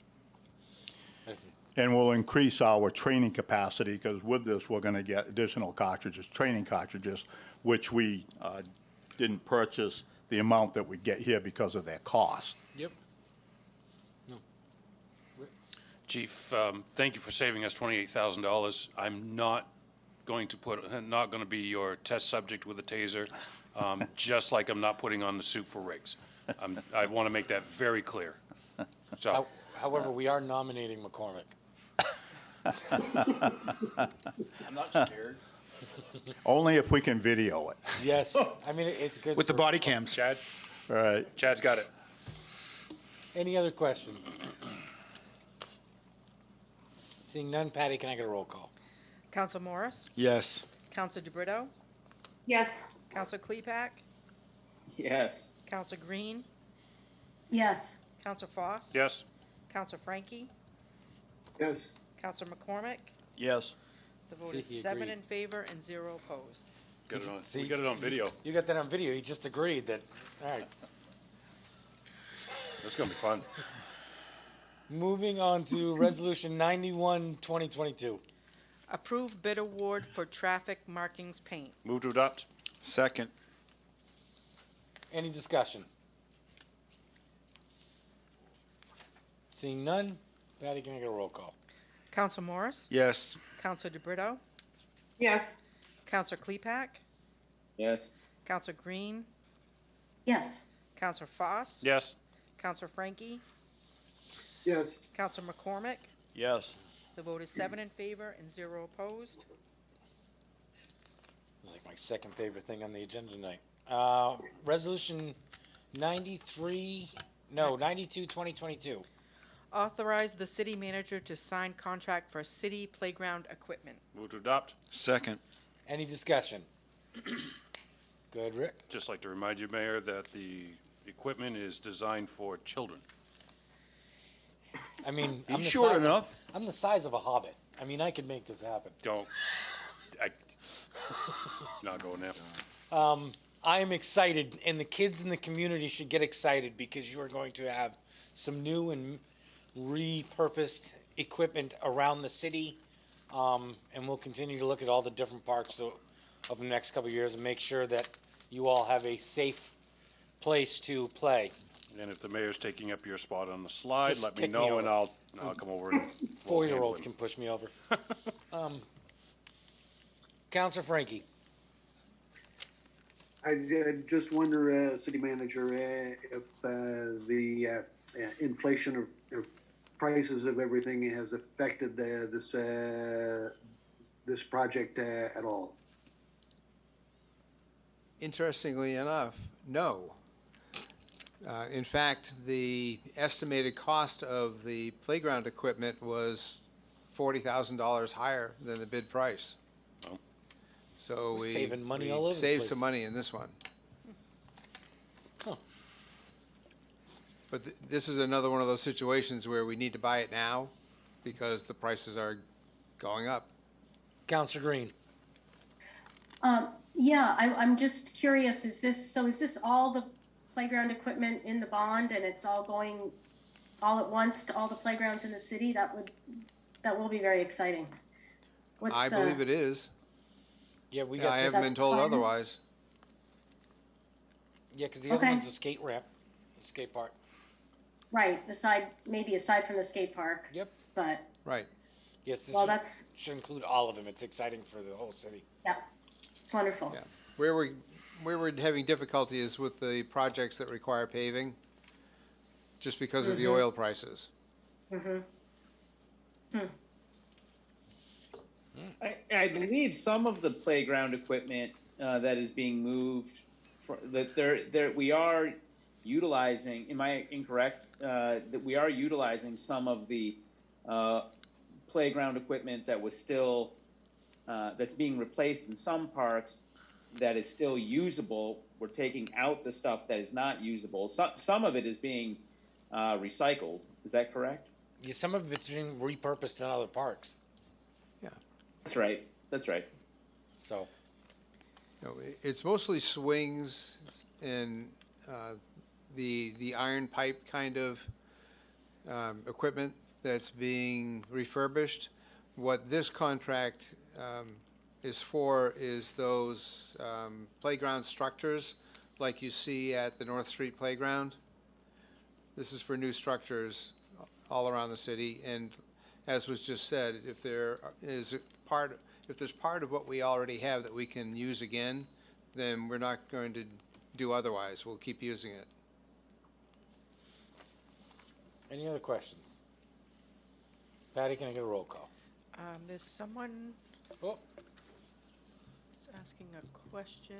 And we'll increase our training capacity, because with this, we're going to get additional cartridges, training cartridges, which we didn't purchase the amount that we get here because of their cost. Yep. No. Chief, thank you for saving us $28,000. I'm not going to be your test subject with a taser, just like I'm not putting on the suit for rigs. I want to make that very clear. So, However, we are nominating McCormick. I'm not scared. Only if we can video it. Yes, I mean, it's good. With the for- body cams. Chad, All right. Chad's got it. Any other questions? Seeing none, Patty, can I get a roll call? Counsel Morris, Yes. Counsel DeBrito, Yes. Counsel Klepak, Yes. Counsel Green, Yes. Counsel Foss, Yes? Counsel Frankie, Yes. Counsel McCormick. Yes. The vote See, is he 7 agreed. in favor and 0 opposed. See? We got it on video. You got that on video. He just agreed that, all right. It's going to be fun. Moving on to Resolution 91, 2022. Approve bid award for traffic markings paint. Move to adopt? Second. Any discussion? Seeing none, Patty, can I get a roll call? Counsel Morris, Yes. Counsel DeBrito, Yes. Counsel Klepak, Yes. Counsel Green, Yes. Counsel Foss, Yes? Counsel Frankie, Yes. Counsel McCormick. Yes. The vote is 7 in favor and 0 opposed. It's like my second favorite thing on the agenda tonight. Resolution 92, 2022. Authorize the city manager to sign contract for city playground equipment. Move to adopt? Second. Any discussion? Good, Rick? Just like to remind you, Mayor, that the equipment is designed for children. I mean, He's short enough. I'm the size of a hobbit. I mean, I could make this happen. Not going there. I am excited, and the kids in the community should get excited because you are going to have some new and repurposed equipment around the city. And we'll continue to look at all the different parks of the next couple of years and make sure that you all have a safe place to play. And if the mayor's taking up your spot on the slide, Just let me pick me know over. and I'll come over and. 4-year-olds can push me over. Counselor Frankie. I just wonder, City Manager, if the inflation of prices of everything has affected this this project at all? Interestingly enough, no. In fact, the estimated cost of the playground equipment was $40,000 higher than the bid price. Oh. So We're we saving money we all over the saved place. some money in this one. Huh. But this is another one of those situations where we need to buy it now because the prices are going up. Counselor Green. Yeah, I'm just curious, is this all the playground equipment in the bond and it's all going all at once to all the playgrounds in the city? That will be very exciting. I believe it is. Yeah, we I got. haven't been told fine. otherwise. Yeah, because the other Okay. one's a skate ramp, a skate park. Right, maybe aside from the skate park. Yep. But, Right. Yes, this well, that's, should include all of them. It's exciting for the whole city. yeah, it's wonderful. Yeah. Where we're having difficulty is with the projects that require paving, just because of the oil prices. I believe some of the playground equipment that is being moved, that we are utilizing, am I incorrect? That we are utilizing some of the playground equipment that was still, that's being replaced in some parks that is still usable. We're taking out the stuff that is not usable. Some of it is being recycled. Is that correct? Yeah, some of it's being repurposed in other parks. Yeah. That's right. That's right. So, No, it's mostly swings and the iron pipe kind of equipment that's being refurbished. What this contract is for is those playground structures like you see at the North Street Playground. This is for new structures all around the city, and as was just said, if there's part of what we already have that we can use again, then we're not going to do otherwise. We'll keep using it. any other questions? Patty, can I get a roll call? There's someone Oh, who's asking a question.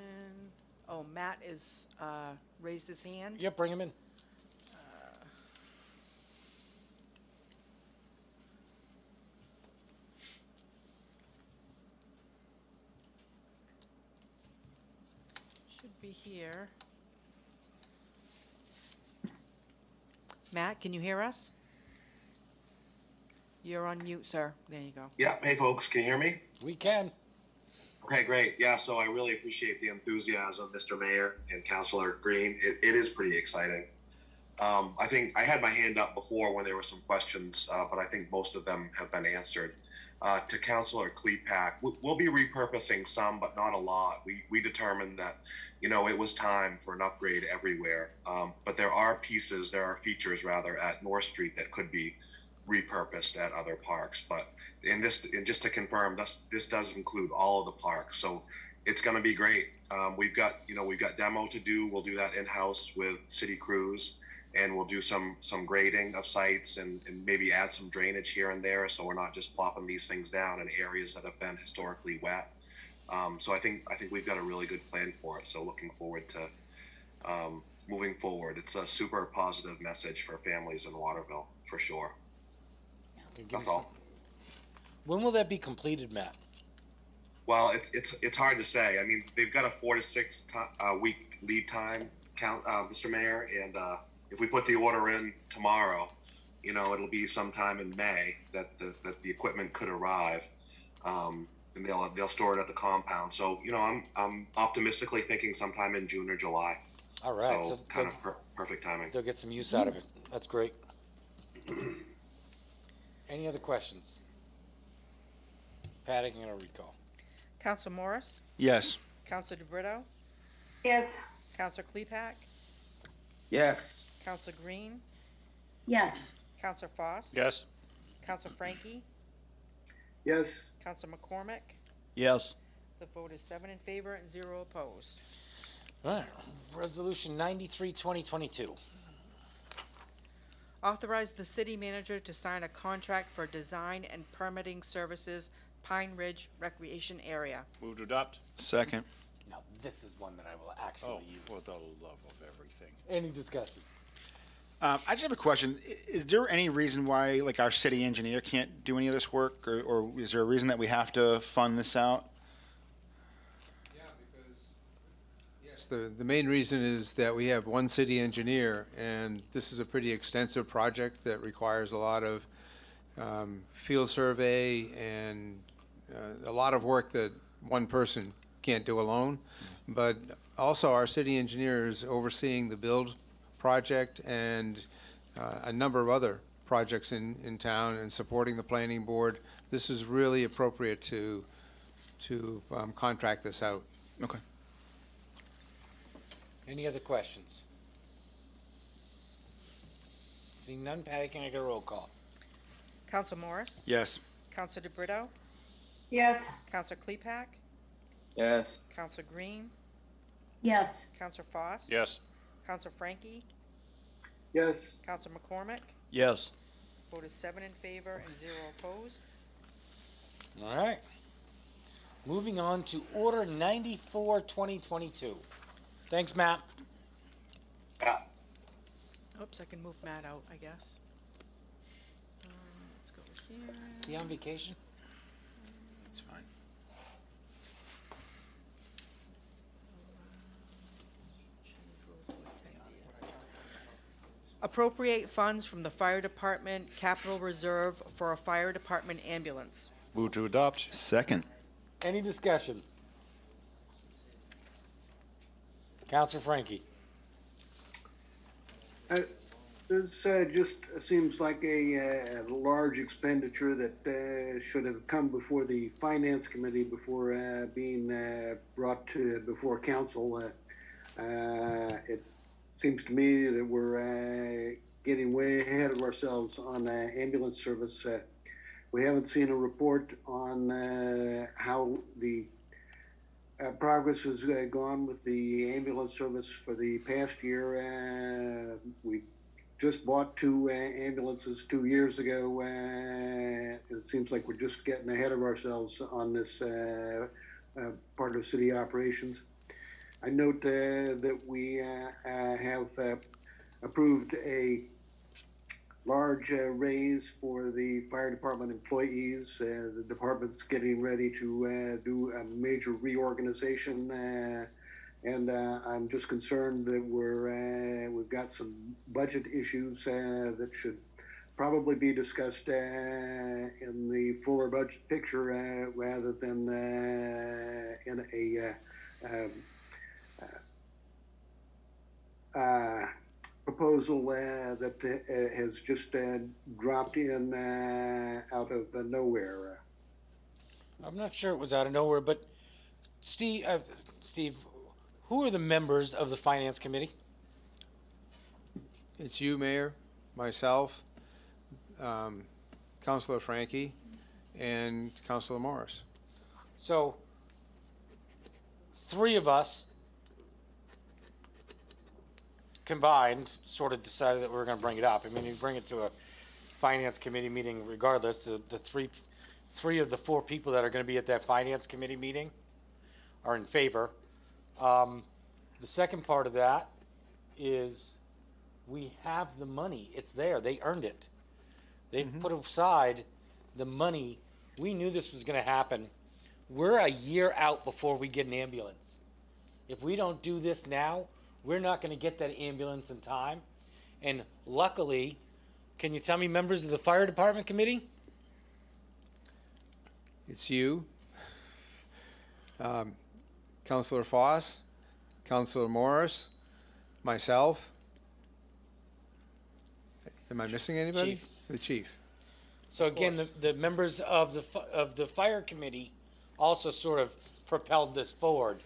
Oh, Matt is raised his hand. yep, bring him in. Should be here. Matt, can you hear us? You're on mute, sir. There you go. Yeah, hey folks, can you hear me? We can. Okay, great. Yeah, so I really appreciate the enthusiasm, Mr. Mayor and Councilor Green. It is pretty exciting. I think I had my hand up before when there were some questions, but I think most of them have been answered. To Councilor Klepak, we'll be repurposing some, but not a lot. We determined that, it was time for an upgrade everywhere. But there are features rather, at North Street that could be repurposed at other parks. But and just to confirm, this does include all of the parks. So it's going to be great. We've got demo to do. We'll do that in-house with city crews. And we'll do some grading of sites and maybe add some drainage here and there, so we're not just plopping these things down in areas that have been historically wet. So I think we've got a really good plan for it. So looking forward to moving forward. It's a super positive message for families in Waterville for sure. Okay, give That's me all. some- When will that be completed, Matt? Well, it's hard to say. I mean, they've got a 4 to 6 week lead time, Mr. Mayor, and if we put the order in tomorrow, it'll be sometime in May that the equipment could arrive, and they'll store it at the compound. So I'm optimistically thinking sometime in June or July. All right. So kind of perfect timing. They'll get some use out of it. That's great. Any other questions? Patty, I'm gonna recall. Council Morris, Yes. Council DeBrito, Yes. Council Klepak, Yes. Council Green, Yes, Council Foss. Yes. Council Frankie, Yes, Council McCormick. Yes. The vote is 7 in favor and 0 opposed. All right. Resolution 93, 2022. Authorize the city manager to sign a contract for design and permitting services Pine Ridge Recreation Area. Move to adopt. Second. Now, this is one that I will actually Oh, use. for the love of everything. Any discussion? I just have a question. Is there any reason why, like, our city engineer can't do any of this work, or is there a reason that we have to fund this out? Yeah, because, yes, the main reason is that we have one city engineer, and this is a pretty extensive project that requires a lot of field survey and a lot of work that one person can't do alone. But also, our city engineer is overseeing the build project and a number of other projects in town and supporting the planning board. This is really appropriate to contract this out. Okay. Any other questions? Seeing none, Patty, can I get a roll call? Counsel Morris? Yes. Counsel DeBrito? Yes. Counsel Klepak? Yes. Counsel Green? Yes. Counsel Foss? Yes. Counsel Frankie? Yes. Counsel McCormick? Yes. Vote is 7 in favor and 0 opposed. All right. Moving on to Order 94, 2022. Thanks, Matt. Yeah. Oops, I can move Matt out, I guess. Let's go over here. You on vacation? It's fine. Appropriate funds from the Fire Department Capital Reserve for a Fire Department ambulance. Move to adopt. Second. Any discussion? Counselor Frankie. This just seems like a large expenditure that should have come before the Finance Committee before being brought to before council. It seems to me that we're getting way ahead of ourselves on ambulance service. We haven't seen a report on how the progress has gone with the ambulance service for the past year. We just bought 2 ambulances 2 years ago. It seems like we're just getting ahead of ourselves on this part of city operations. I note that we have approved a large raise for the fire department employees. The department's getting ready to do a major reorganization, and I'm just concerned that we've got some budget issues that should probably be discussed in the fuller budget picture rather than in a proposal that has just dropped in out of nowhere. I'm not sure it was out of nowhere, but Steve, who are the members of the Finance Committee? It's you, Mayor, myself, Councilor Frankie, and Councilor Morris. So, 3 of us combined sort of decided that we were going to bring it up. I mean, you bring it to a Finance Committee meeting regardless. The three of the 4 people that are going to be at that Finance Committee meeting are in favor. The second part of that is we have the money. It's there. They earned it. They've put aside the money. We knew this was going to happen. We're a year out before we get an ambulance. If we don't do this now, we're not going to get that ambulance in time. And luckily, can you tell me, members of the Fire Department Committee? It's you, Councilor Foss, Councilor Morris, myself. Am I missing anybody? Chief. The chief. So again, the members of the Fire Committee also sort of propelled this forward.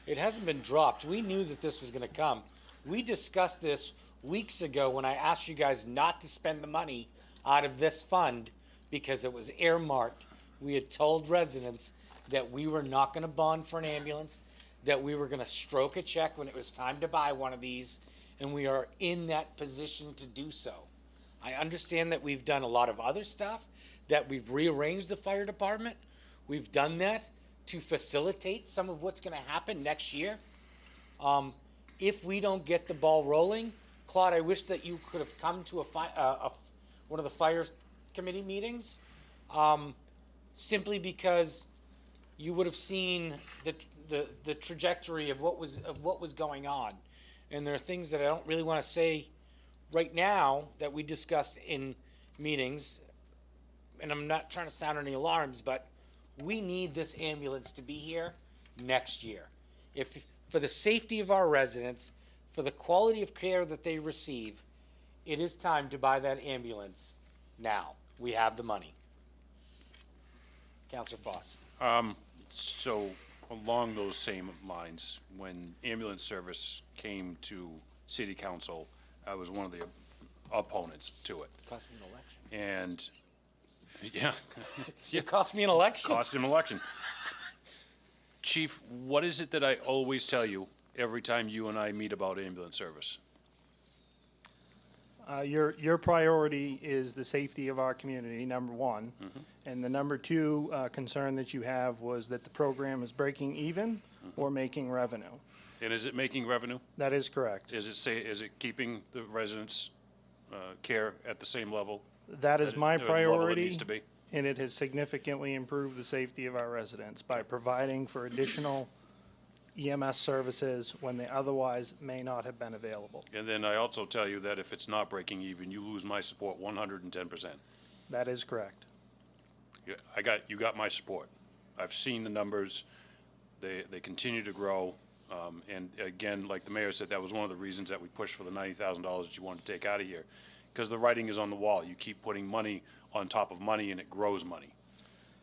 It hasn't been dropped. We knew that this was going to come. We discussed this weeks ago when I asked you guys not to spend the money out of this fund because it was earmarked. We had told residents that we were not going to bond for an ambulance, that we were going to stroke a check when it was time to buy one of these, and we are in that position to do so. I understand that we've done a lot of other stuff, that we've rearranged the fire department. We've done that to facilitate some of what's going to happen next year. If we don't get the ball rolling, Claude, I wish that you could have come to one of the fire committee meetings, simply because you would have seen the trajectory of what was going on. And there are things that I don't really want to say right now that we discussed in meetings, and I'm not trying to sound any alarms, but we need this ambulance to be here next year. For the safety of our residents, for the quality of care that they receive, it is time to buy that ambulance now. We have the money. Councillor Foss. So along those same lines, when ambulance service came to city council, I was one of the opponents to it. Cost me an election. And, yeah. It cost me an election. Cost him an election. Chief, what is it that I always tell you every time you and I meet about ambulance service? Your priority is the safety of our community, number one. And the number two concern that you have was that the program is breaking even or making revenue. And is it making revenue? That is correct. Is it keeping the residents' care at the same level? That is my the level it priority, needs to be? and it has significantly improved the safety of our residents by providing for additional EMS services when they otherwise may not have been available. And then I also tell you that if it's not breaking even, you lose my support 110%. That is correct. You got my support. I've seen the numbers. They continue to grow. And again, like the mayor said, that was one of the reasons that we pushed for the $90,000 that you wanted to take out of here. Because the writing is on the wall. You keep putting money on top of money and it grows money.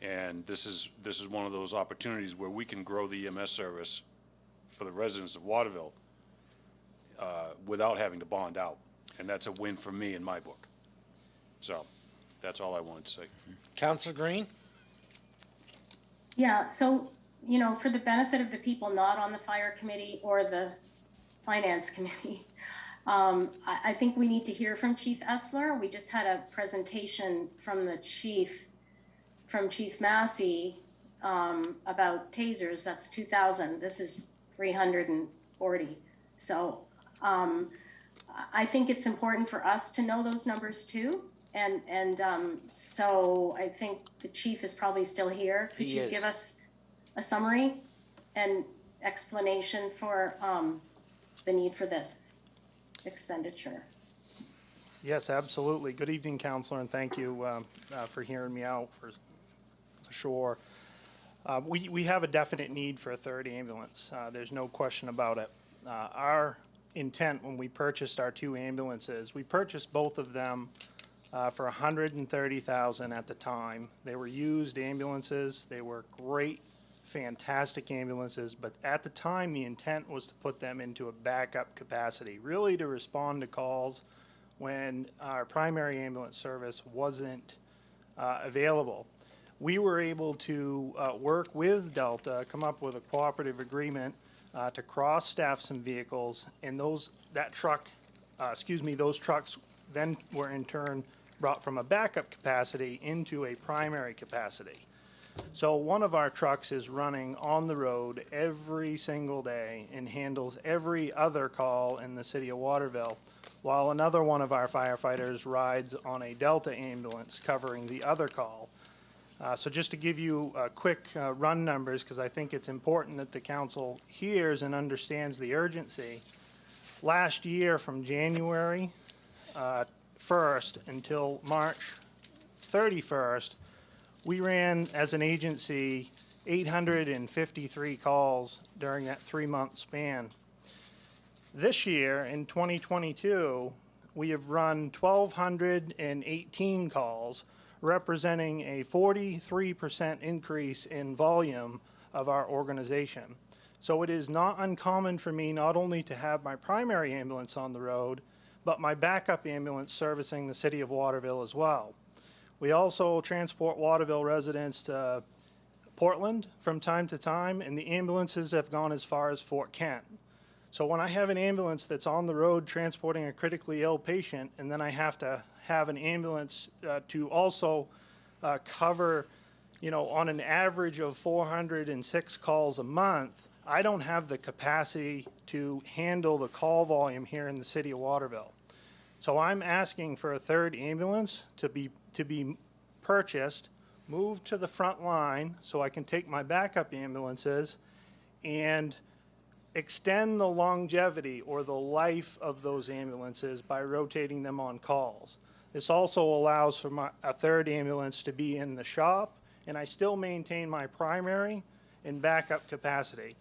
And this is one of those opportunities where we can grow the EMS service for the residents of Waterville without having to bond out. And that's a win for me in my book. So that's all I wanted to say. Councillor Green? Yeah, so, for the benefit of the people not on the fire committee or the finance committee, I think we need to hear from Chief Essler. We just had a presentation from Chief Massey, about tasers. That's 2,000. This is 340. So I think it's important for us to know those numbers too. And so I think the chief is probably still here. Could you give us a summary and explanation for the need for this expenditure? Yes, absolutely. Good evening, Councilor, and thank you for hearing me out for sure. We have a definite need for a third ambulance. There's no question about it. Our intent when we purchased our two ambulances, we purchased both of them for $130,000 at the time. They were used ambulances. They were great, fantastic ambulances, but at the time the intent was to put them into a backup capacity, really to respond to calls when our primary ambulance service wasn't available. We were able to work with Delta, come up with a cooperative agreement to cross-staff some vehicles, and those trucks then were in turn brought from a backup capacity into a primary capacity. So one of our trucks is running on the road every single day and handles every other call in the city of Waterville, while another one of our firefighters rides on a Delta ambulance covering the other call. So just to give you quick run numbers, because I think it's important that the council hears and understands the urgency. Last year, from January 1st until March 31st, we ran as an agency 853 calls during that 3-month span. This year, in 2022, we have run 1,218 calls, representing a 43% increase in volume of our organization. So it is not uncommon for me not only to have my primary ambulance on the road, but my backup ambulance servicing the city of Waterville as well. We also transport Waterville residents to Portland from time to time, and the ambulances have gone as far as Fort Kent. So when I have an ambulance that's on the road transporting a critically ill patient, and then I have to have an ambulance to also cover on an average of 406 calls a month, I don't have the capacity to handle the call volume here in the city of Waterville. So I'm asking for a third ambulance to be purchased, moved to the front line so I can take my backup ambulances and extend the longevity or the life of those ambulances by rotating them on calls. This also allows for a third ambulance to be in the shop, and I still maintain my primary and backup capacity.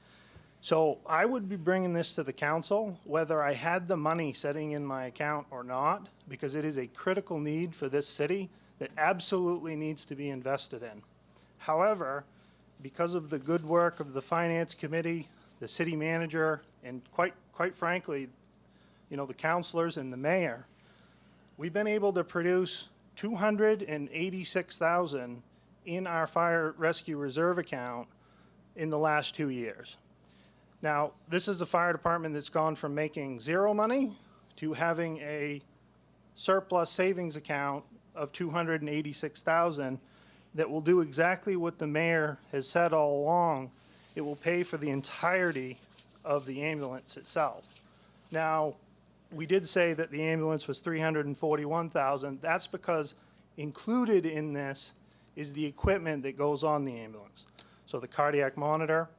So I would be bringing this to the council, whether I had the money sitting in my account or not, because it is a critical need for this city that absolutely needs to be invested in. However, because of the good work of the finance committee, the city manager, and quite frankly, the councilors and the mayor, we've been able to produce $286,000 in our fire rescue reserve account in the last 2 years. Now, this is the fire department that's gone from making zero money to having a surplus savings account of $286,000 that will do exactly what the mayor has said all along. It will pay for the entirety of the ambulance itself. Now, we did say that the ambulance was $341,000. That's because included in this is the equipment that goes on the ambulance. So the cardiac monitor,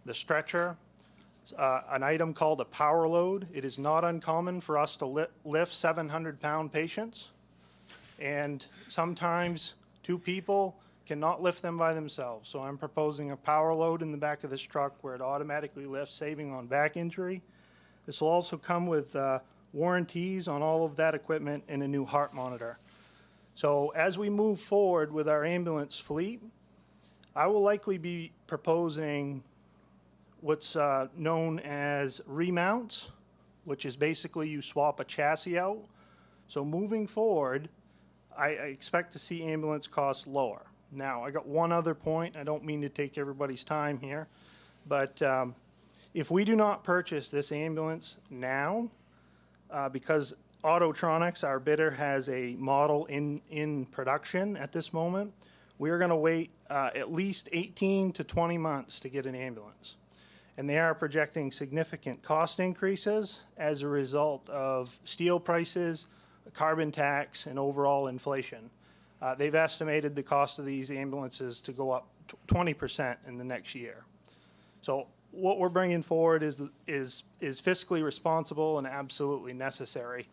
the stretcher, an item called a power load. It is not uncommon for us to lift 700-pound patients, and sometimes two people cannot lift them by themselves. So I'm proposing a power load in the back of this truck where it automatically lifts, saving on back injury. This will also come with warranties on all of that equipment and a new heart monitor. So as we move forward with our ambulance fleet, I will likely be proposing what's known as remounts, which is basically you swap a chassis out. So moving forward, I expect to see ambulance costs lower. Now, I got one other point. I don't mean to take everybody's time here, but if we do not purchase this ambulance now, because Autotronics, our bidder, has a model in production at this moment, we are going to wait at least 18 to 20 months to get an ambulance. And they are projecting significant cost increases as a result of steel prices, carbon tax, and overall inflation. They've estimated the cost of these ambulances to go up 20% in the next year. So what we're bringing forward is fiscally responsible and absolutely necessary.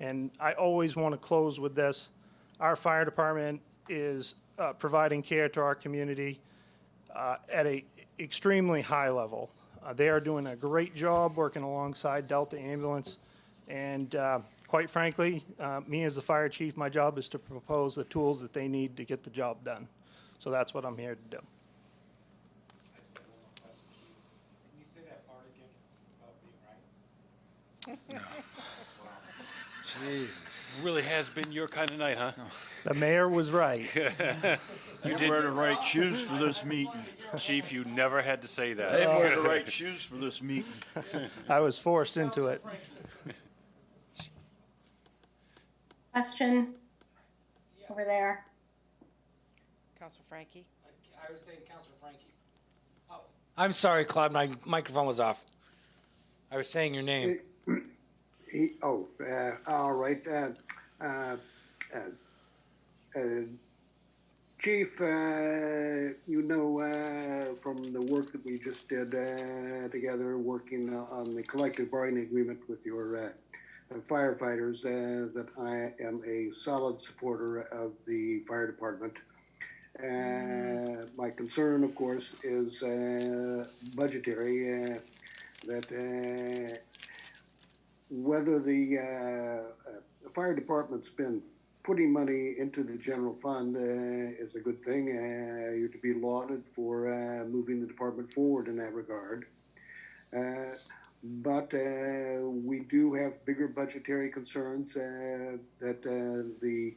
And I always want to close with this. Our fire department is providing care to our community at an extremely high level. They are doing a great job working alongside Delta Ambulance. And quite frankly, me as the fire chief, my job is to propose the tools that they need to get the job done. So that's what I'm here to do. Can you say that part again about being right? Jesus. Really has been your kind of night, huh? The mayor was right. You wear the right shoes for this meeting. Chief, you never had to say that. I wear the right shoes for this meeting. I was forced into it. Question over there. Councilor Frankie? I was saying Councilor Frankie. Oh, I'm sorry, Claude, my microphone was off. I was saying your name. All right. Chief, from the work that we just did together, working on the collective bargaining agreement with your firefighters, that I am a solid supporter of the fire department. My concern, of course, is budgetary, that whether the fire department's been putting money into the general fund is a good thing. You're to be lauded for moving the department forward in that regard. But we do have bigger budgetary concerns that the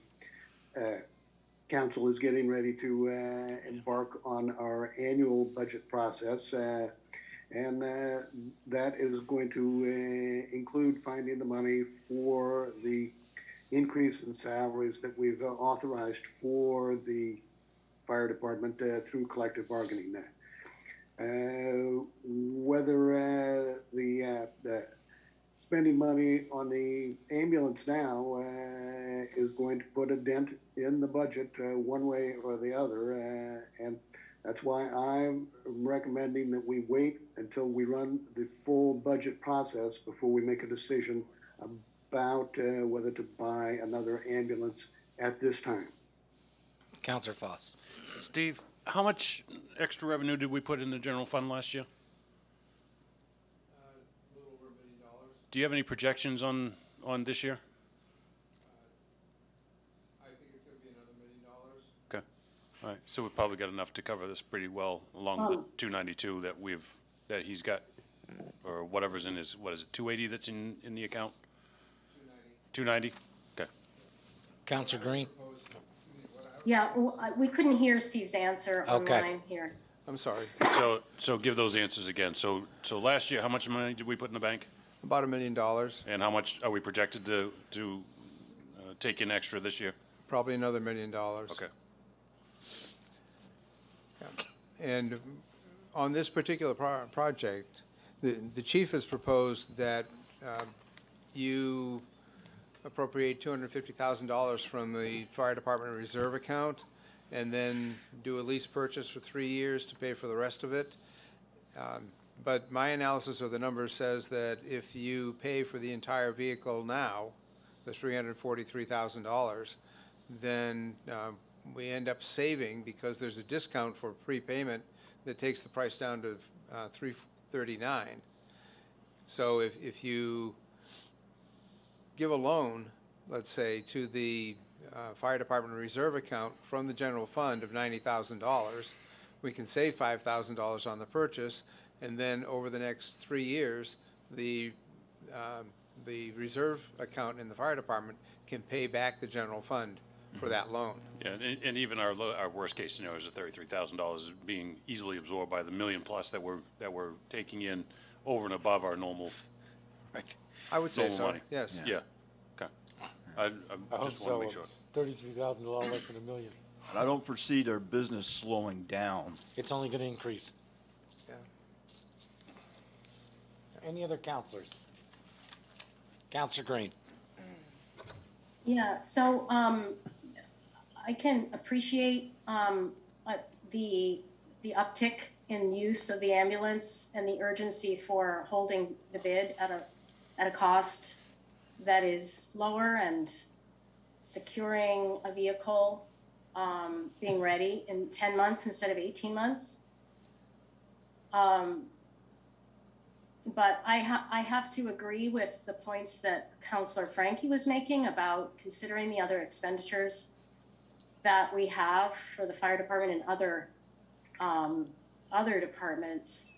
council is getting ready to embark on our annual budget process. And that is going to include finding the money for the increase in salaries that we've authorized for the fire department through collective bargaining. Whether the spending money on the ambulance now is going to put a dent in the budget one way or the other, and that's why I'm recommending that we wait until we run the full budget process before we make a decision about whether to buy another ambulance at this time. Counselor Foss. Steve, how much extra revenue did we put in the general fund last year? A little over $1 million. Do you have any projections on this year? I think it's going to be another $1 million. Okay. All right. So we've probably got enough to cover this pretty well along with the 292 that he's got, or whatever's in his, what is it, 280 that's in the account? 290. 290? Okay. Counselor Green. Yeah, we couldn't hear Steve's answer Okay. online here. I'm sorry. So give those answers again. So last year, how much money did we put in the bank? About $1 million. And how much are we projected to take in extra this year? Probably another $1 million. Okay. And on this particular project, the chief has proposed that you appropriate $250,000 from the fire department reserve account and then do a lease purchase for 3 years to pay for the rest of it. But my analysis of the numbers says that if you pay for the entire vehicle now, the $343,000, then we end up saving, because there's a discount for prepayment that takes the price down to $339. So if you give a loan, let's say, to the fire department reserve account from the general fund of $90,000, we can save $5,000 on the purchase, and then over the next 3 years, the reserve account in the fire department can pay back the general fund for that loan. Yeah, and even our worst case scenario is at $33,000 being easily absorbed by the $1 million plus that we're taking in over and above our normal. I would say normal so, money. yes. Yeah. Okay. I just want to make sure. $33,000 less than $1 million. I don't foresee their business slowing down. It's only going to increase. Yeah. Any other counselors? Counselor Green. Yeah, so I can appreciate the uptick in use of the ambulance and the urgency for holding the bid at a cost that is lower, and securing a vehicle being ready in 10 months instead of 18 months. But I have to agree with the points that Councillor Frankie was making about considering the other expenditures that we have for the fire department and other departments.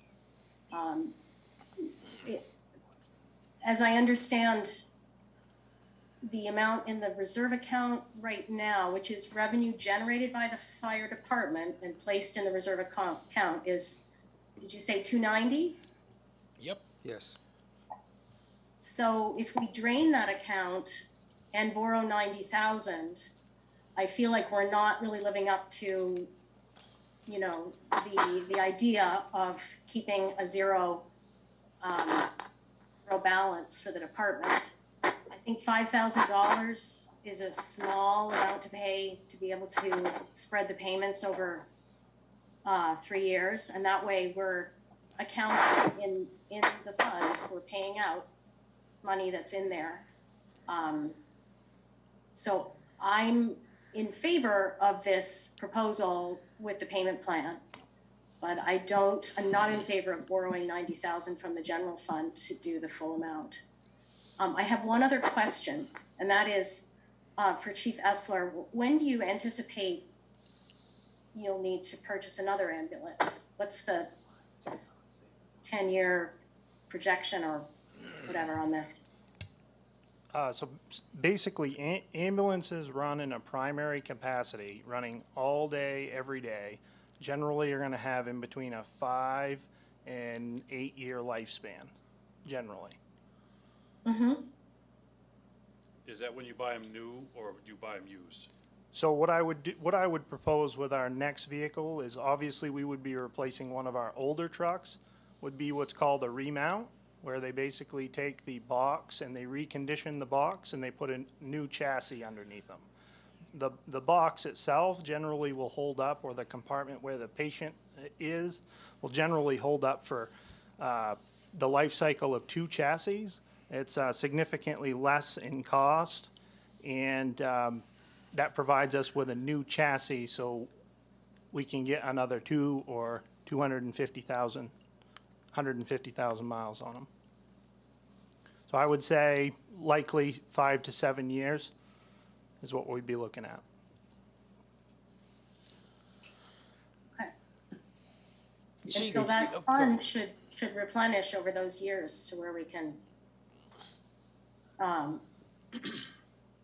As I understand, the amount in the reserve account right now, which is revenue generated by the fire department and placed in the reserve account is, did you say 290? Yep. Yes. So if we drain that account and borrow 90,000, I feel like we're not really living up to, you know, the idea of keeping a zero balance for the department. I think $5,000 is a small amount to pay to be able to spread the payments over 3 years, and that way we're accounting in the fund, we're paying out money that's in there. So I'm in favor of this proposal with the payment plan, but I'm not in favor of borrowing 90,000 from the general fund to do the full amount. I have one other question, and that is for Chief Essler. When do you anticipate you'll need to purchase another ambulance? What's the 10-year projection or whatever on this? So basically, ambulances run in a primary capacity, running all day, every day. Generally, you're going to have in between a 5 and 8 year lifespan, generally. Mm-hmm. Is that when you buy them new or do you buy them used? So what I would propose with our next vehicle is obviously we would be replacing one of our older trucks, would be what's called a remount, where they basically take the box and they recondition the box and they put a new chassis underneath them. The box itself generally will hold up, or the compartment where the patient is will generally hold up for the life cycle of 2 chassis. It's significantly less in cost, and that provides us with a new chassis so we can get another 2 or 150,000 miles on them. So I would say likely 5 to 7 years is what we'd be looking at. Okay. And so that fund should replenish over those years to where we can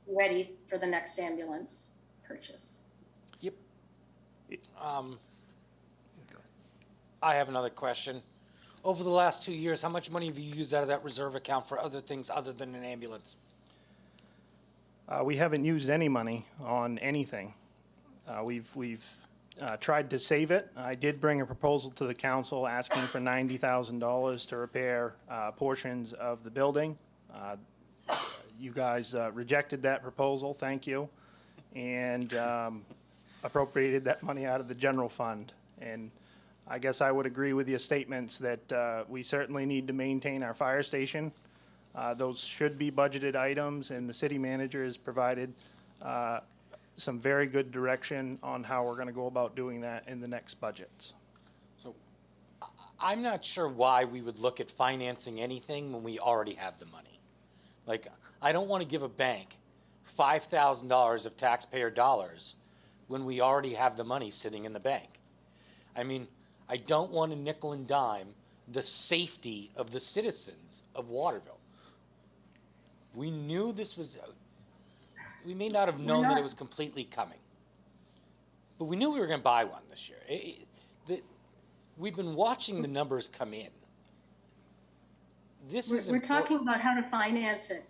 ready for the next ambulance purchase. Yep. I have another question. Over the last 2 years, how much money have you used out of that reserve account for other things other than an ambulance? We haven't used any money on anything. We've tried to save it. I did bring a proposal to the council asking for $90,000 to repair portions of the building. You guys rejected that proposal, thank you, and appropriated that money out of the general fund. And I guess I would agree with your statements that we certainly need to maintain our fire station. Those should be budgeted items, and the city manager has provided some very good direction on how we're going to go about doing that in the next budgets. So I'm not sure why we would look at financing anything when we already have the money. Like, I don't want to give a bank $5,000 of taxpayer dollars when we already have the money sitting in the bank. I mean, I don't want to nickel and dime the safety of the citizens of Waterville. We knew this was, we may not have known that it was completely coming, but we knew we were going to buy one this year. We've been watching the numbers come in. We're talking about how to finance it,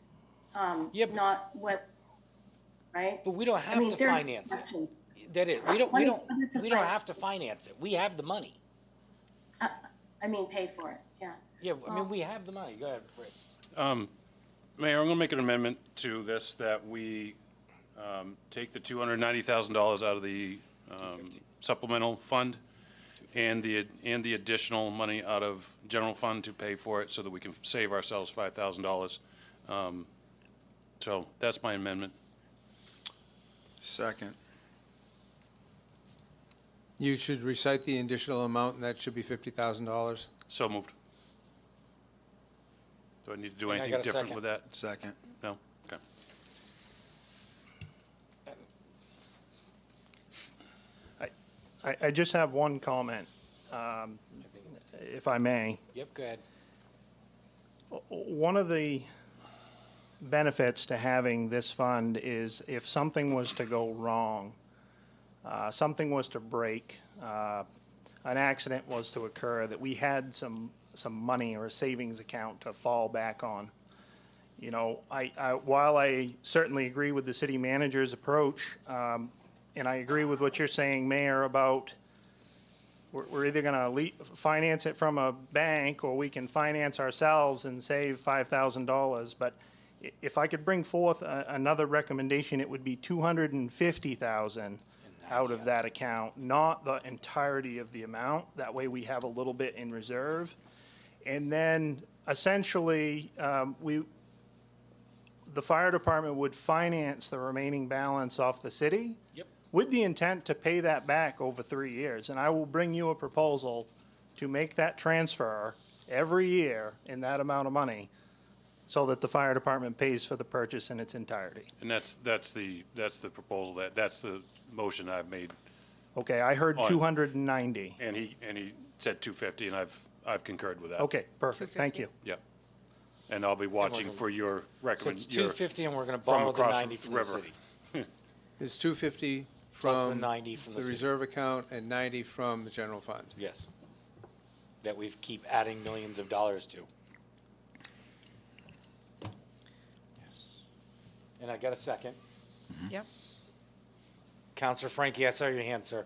not what, right? But we don't have to finance it. That is, we don't have to finance it. We have the money. Pay for it, yeah. Yeah, I mean, we have the money. Go ahead, Rick. Mayor, I'm going to make an amendment to this that we take the $290,000 out of the supplemental fund and the additional money out of general fund to pay for it so that we can save ourselves $5,000. So that's my amendment. Second. You should recite the additional amount, and that should be $50,000. So moved. Do I need to do And I anything got a different second. with that? Second. No? Okay. I just have one comment, if I may. Yep, go ahead. One of the benefits to having this fund is if something was to go wrong, something was to break, an accident was to occur, that we had some money or a savings account to fall back on. You know, while I certainly agree with the city manager's approach, and I agree with what you're saying, Mayor, about we're either going to finance it from a bank or we can finance ourselves and save $5,000. But if I could bring forth another recommendation, it would be $250,000 out of that account, not the entirety of the amount. That way we have a little bit in reserve. And then essentially, the fire department would finance the remaining balance off the city. Yep. With the intent to pay that back over 3 years. And I will bring you a proposal to make that transfer every year in that amount of money so that the fire department pays for the purchase in its entirety. And that's the proposal, that's the motion I've made. Okay, I heard On- 290. And he said 250, and I've concurred with that. Okay, perfect, thank you. Yep. And I'll be watching for your So it's recommendation. 250 and we're going to borrow the 90 from the river. city. It's 250 Plus the from 90 from the city. reserve account and 90 from the general fund. Yes. That we keep adding millions of dollars to. And I got a second. Yep. Counselor Frankie, I saw your hand, sir.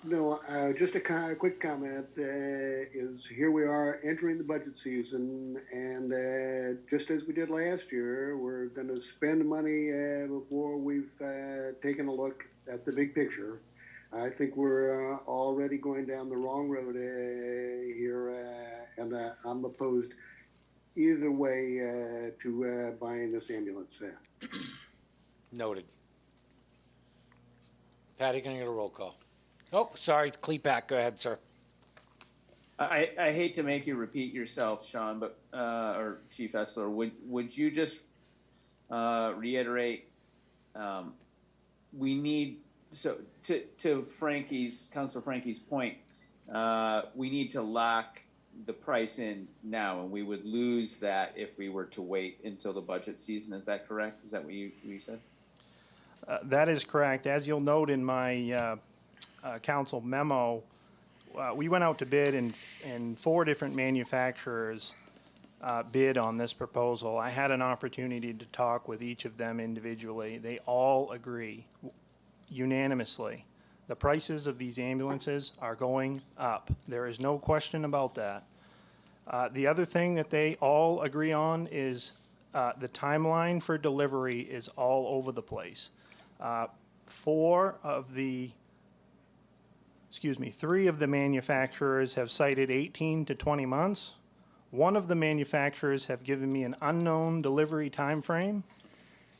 No, just a quick comment, is here we are entering the budget season, and just as we did last year, we're gonna spend money before we've taken a look at the big picture. I think we're already going down the wrong road here, and I'm opposed either way to buying this ambulance. Noted. Patty, can I get a roll call? Oh, sorry, Klepak, go ahead, sir. I hate to make you repeat yourself, Sean, but, or Chief Essler, would you just, reiterate, we need, so to Councilor Frankie's point, we need to lock the price in now, and we would lose that if we were to wait until the budget season. Is that correct? Is that what you said? That is correct. As you'll note in my council memo, we went out to bid and 4 different manufacturers bid on this proposal. I had an opportunity to talk with each of them individually. They all agree unanimously. The prices of these ambulances are going up. There is no question about that. The other thing that they all agree on is the timeline for delivery is all over the place. 3 of the manufacturers have cited 18 to 20 months. One of the manufacturers have given me an unknown delivery time frame.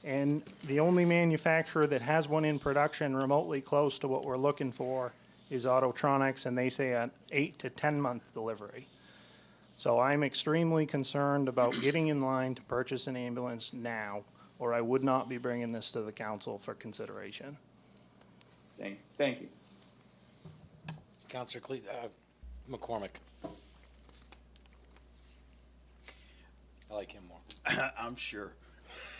And the only manufacturer that has one in production remotely close to what we're looking for is Autotronics, and they say an 8 to 10 month delivery. So I'm extremely concerned about getting in line to purchase an ambulance now, or I would not be bringing this to the council for consideration. Thank you. Counselor McCormick. I like him more. I'm sure.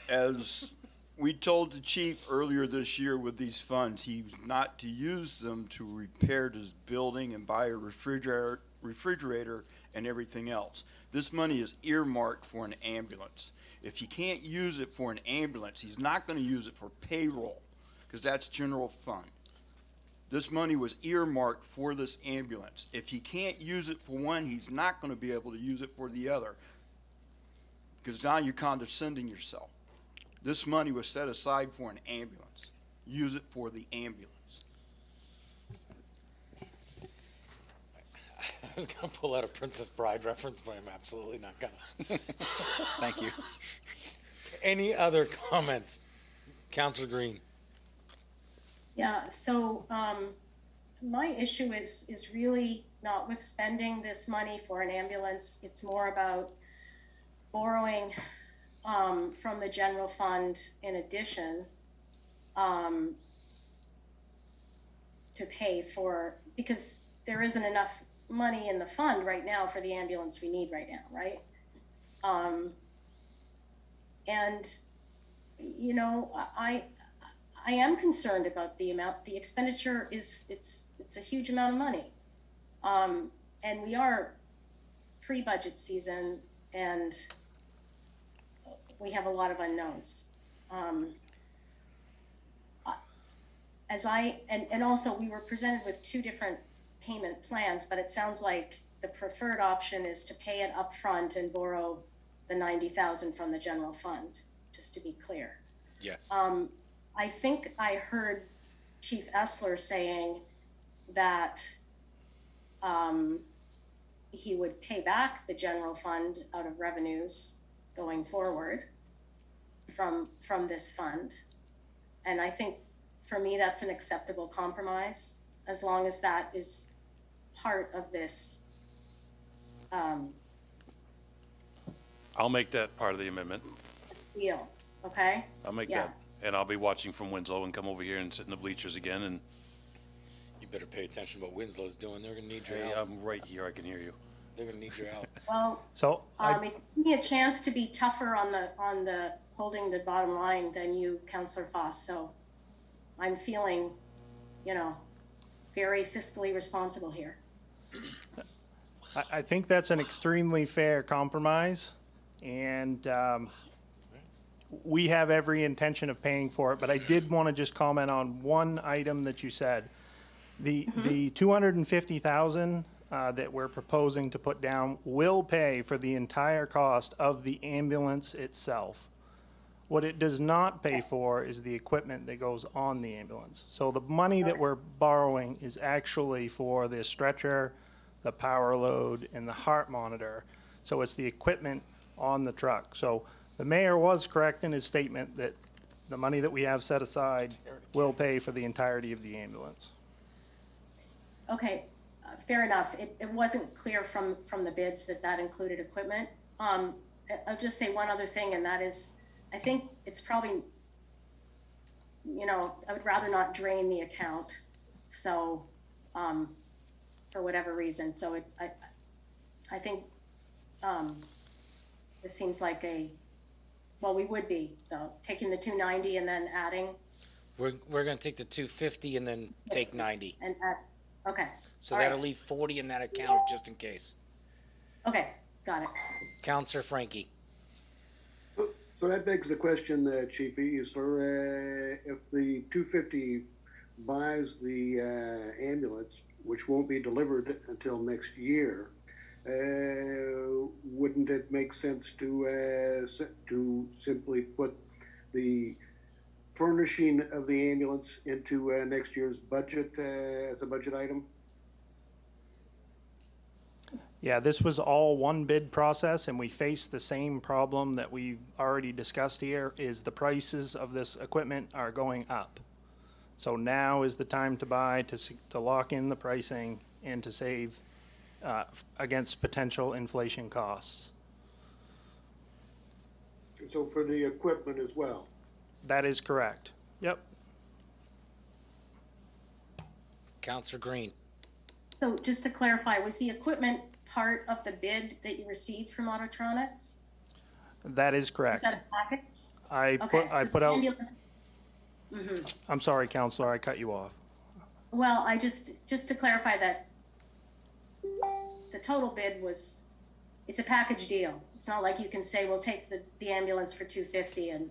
As we told the chief earlier this year with these funds, he's not to use them to repair his building and buy a refrigerator and everything else. This money is earmarked for an ambulance. If he can't use it for an ambulance, he's not going to use it for payroll, because that's general fund. This money was earmarked for this ambulance. If he can't use it for one, he's not going to be able to use it for the other, because now you're condescending yourself. This money was set aside for an ambulance. Use it for the ambulance. I was going to pull out a Princess Bride reference, but I'm absolutely not going to. Thank you. Any other comments? Counselor Green. Yeah, so my issue is really not with spending this money for an ambulance. It's more about borrowing from the general fund in addition to pay for, because there isn't enough money in the fund right now for the ambulance we need right now, right? And, you know, I am concerned about the amount. The expenditure it's a huge amount of money. And we are pre-budget season, and we have a lot of unknowns. And also we were presented with 2 different payment plans, but it sounds like the preferred option is to pay it up front and borrow the $90,000 from the general fund, just to be clear. Yes. I think I heard Chief Essler saying that he would pay back the general fund out of revenues going forward from this fund. And I think for me, that's an acceptable compromise, as long as that is part of this. I'll make that part of the amendment. Deal, okay? I'll make Yeah. that, and I'll be watching from Winslow and come over here and sit in the bleachers again, and You better pay attention to what Winslow's doing. They're going to need your hey, help. I'm right here, I can hear you. They're going to need your help. Well, So it gives me a chance to be tougher on the holding the bottom line than you, Councillor Foss. So I'm feeling, you know, very fiscally responsible here. I think that's an extremely fair compromise, and we have every intention of paying for it, but I did want to just comment on one item that you said. The 250,000 that we're proposing to put down will pay for the entire cost of the ambulance itself. What it does not pay for is the equipment that goes on the ambulance. So the money that we're borrowing is actually for the stretcher, the power load, and the heart monitor. So it's the equipment on the truck. So the mayor was correct in his statement that the money that we have set aside will pay for the entirety of the ambulance. Okay, fair enough. It wasn't clear from the bids that included equipment. I'll just say one other thing, and that is, I think it's probably, I would rather not drain the account. So, for whatever reason, so I think it seems like we would be though, taking the 290 and then adding. We're gonna take the 250 and then take 90. And add, okay. So All that'll right. leave 40 in that account just in case. Okay, got it. Counselor Frankie. So that begs the question, Chief, is there, if the 250 buys the ambulance, which won't be delivered until next year, wouldn't it make sense to simply put the furnishing of the ambulance into next year's budget as a budget item? Yeah, this was all one bid process, and we faced the same problem that we've already discussed here, is the prices of this equipment are going up. So now is the time to buy, to lock in the pricing and to save against potential inflation costs. So for the equipment as well? That is correct. Yep. Counselor Green. So just to clarify, was the equipment part of the bid that you received from Autotronics? That is Is correct. that a package? I Okay, put out, Mm-hmm. I'm sorry, Counselor, I cut you off. Well, just to clarify that the total bid was, it's a package deal. It's not like you can say, we'll take the ambulance for 250 and.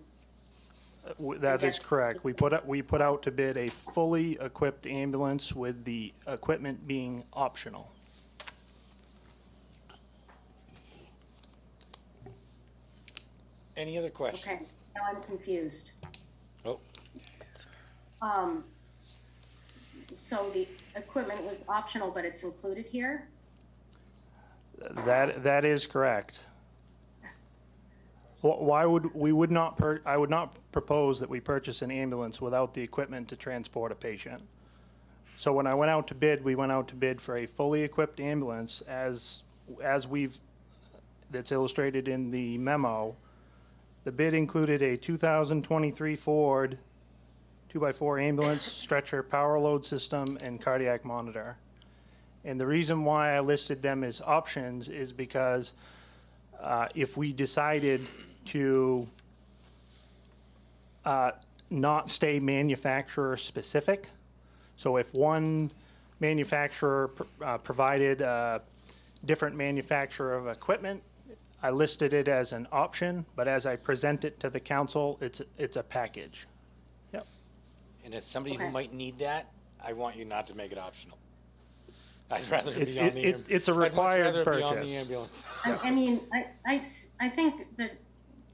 That is correct. We put out to bid a fully equipped ambulance with the equipment being optional. Any other questions? Okay, now I'm confused. Oh, So the equipment was optional, but it's included here? That is correct. Why would I would not propose that we purchase an ambulance without the equipment to transport a patient. So when I went out to bid, we went out to bid for a fully equipped ambulance that's illustrated in the memo. The bid included a 2023 Ford 2x4 ambulance, stretcher, power load system, and cardiac monitor. And the reason why I listed them as options is because if we decided to not stay manufacturer specific, so if one manufacturer provided a different manufacturer of equipment, I listed it as an option, but as I present it to the council, it's a package. Yep. and as somebody Okay. who might need that, I want you not to make it optional. I'd rather it It's- be on the it- it's a required I'd much rather it be on the purchase. ambulance. I mean, I think that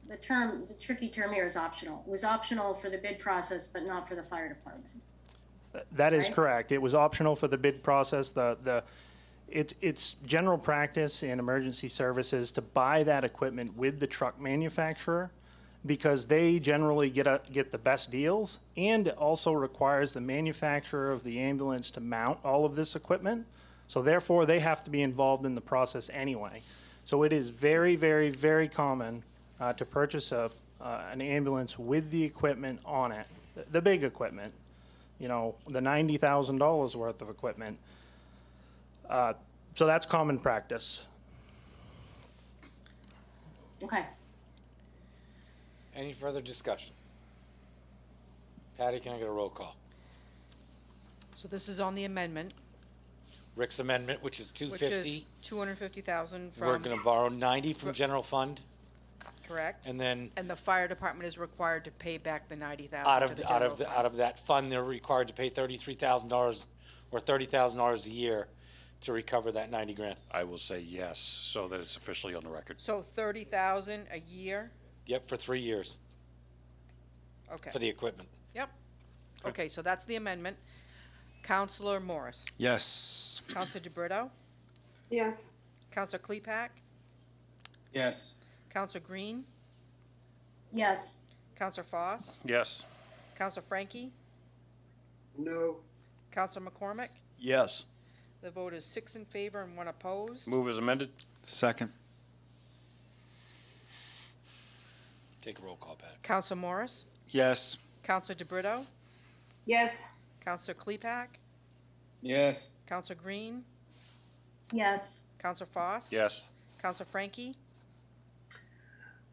the tricky term here is optional. It was optional for the bid process, but not for the fire department. That is Right? correct. It was optional for the bid process. It's general practice in emergency services to buy that equipment with the truck manufacturer because they generally get the best deals, and it also requires the manufacturer of the ambulance to mount all of this equipment. So therefore, they have to be involved in the process anyway. So it is very, very, very common to purchase an ambulance with the equipment on it, the big equipment. You know, the $90,000 worth of equipment. So that's common practice. Okay. Any further discussion? Patty, can I get a roll call? So this is on the amendment, Rick's amendment, which is which 250. is 250,000 We're from, gonna borrow 90 from general fund. Correct? And then And the fire department is required to pay back the 90,000 out to of the the, out general of the, fund. out of that fund, they're required to pay $33,000 or $30,000 a year to recover that 90 grand. I will say yes, so that it's officially on the record. So 30,000 a year? Yep, for 3 years Okay. for the equipment. Yep. Okay, so that's the amendment. Counselor Morris. Yes. Counselor DeBrito. Yes. Counselor Klepak. Yes. Counselor Green. Yes. Counselor Foss. Yes. Counselor Frankie. No. Counselor McCormick. Yes. The vote is 6 in favor and 1 opposed. Move as amended? Second. Take a roll call, Pat. Counselor Morris. Yes. Counselor DeBrito. Yes. Counselor Klepak. Yes. Counselor Green. Yes. Counselor Foss. Yes. Counselor Frankie.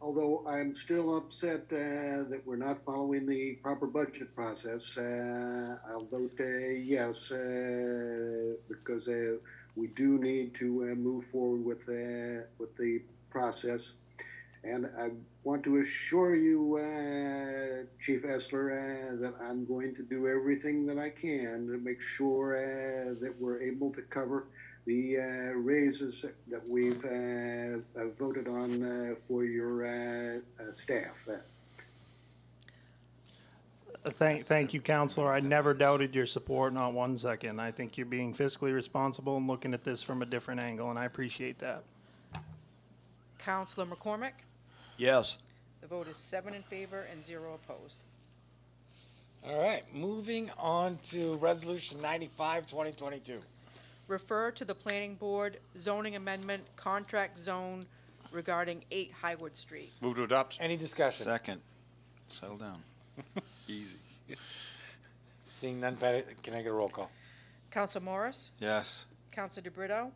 Although I'm still upset that we're not following the proper budget process, I'll vote yes because we do need to move forward with the process. And I want to assure you, Chief Essler, that I'm going to do everything that I can to make sure that we're able to cover the raises that we've voted on for your staff. Thank you, Counselor. I never doubted your support, not 1 second. I think you're being fiscally responsible and looking at this from a different angle, and I appreciate that. Counselor McCormick. Yes. The vote is 7 in favor and 0 opposed. All right, moving on to Resolution 95, 2022. Refer to the Planning Board zoning amendment contract zone regarding 8 Highwood Street. Move to adopt? Any discussion? Second. Settle down. Easy. Seeing none, Pat, can I get a roll call? Counselor Morris. Yes. Counselor DeBrito.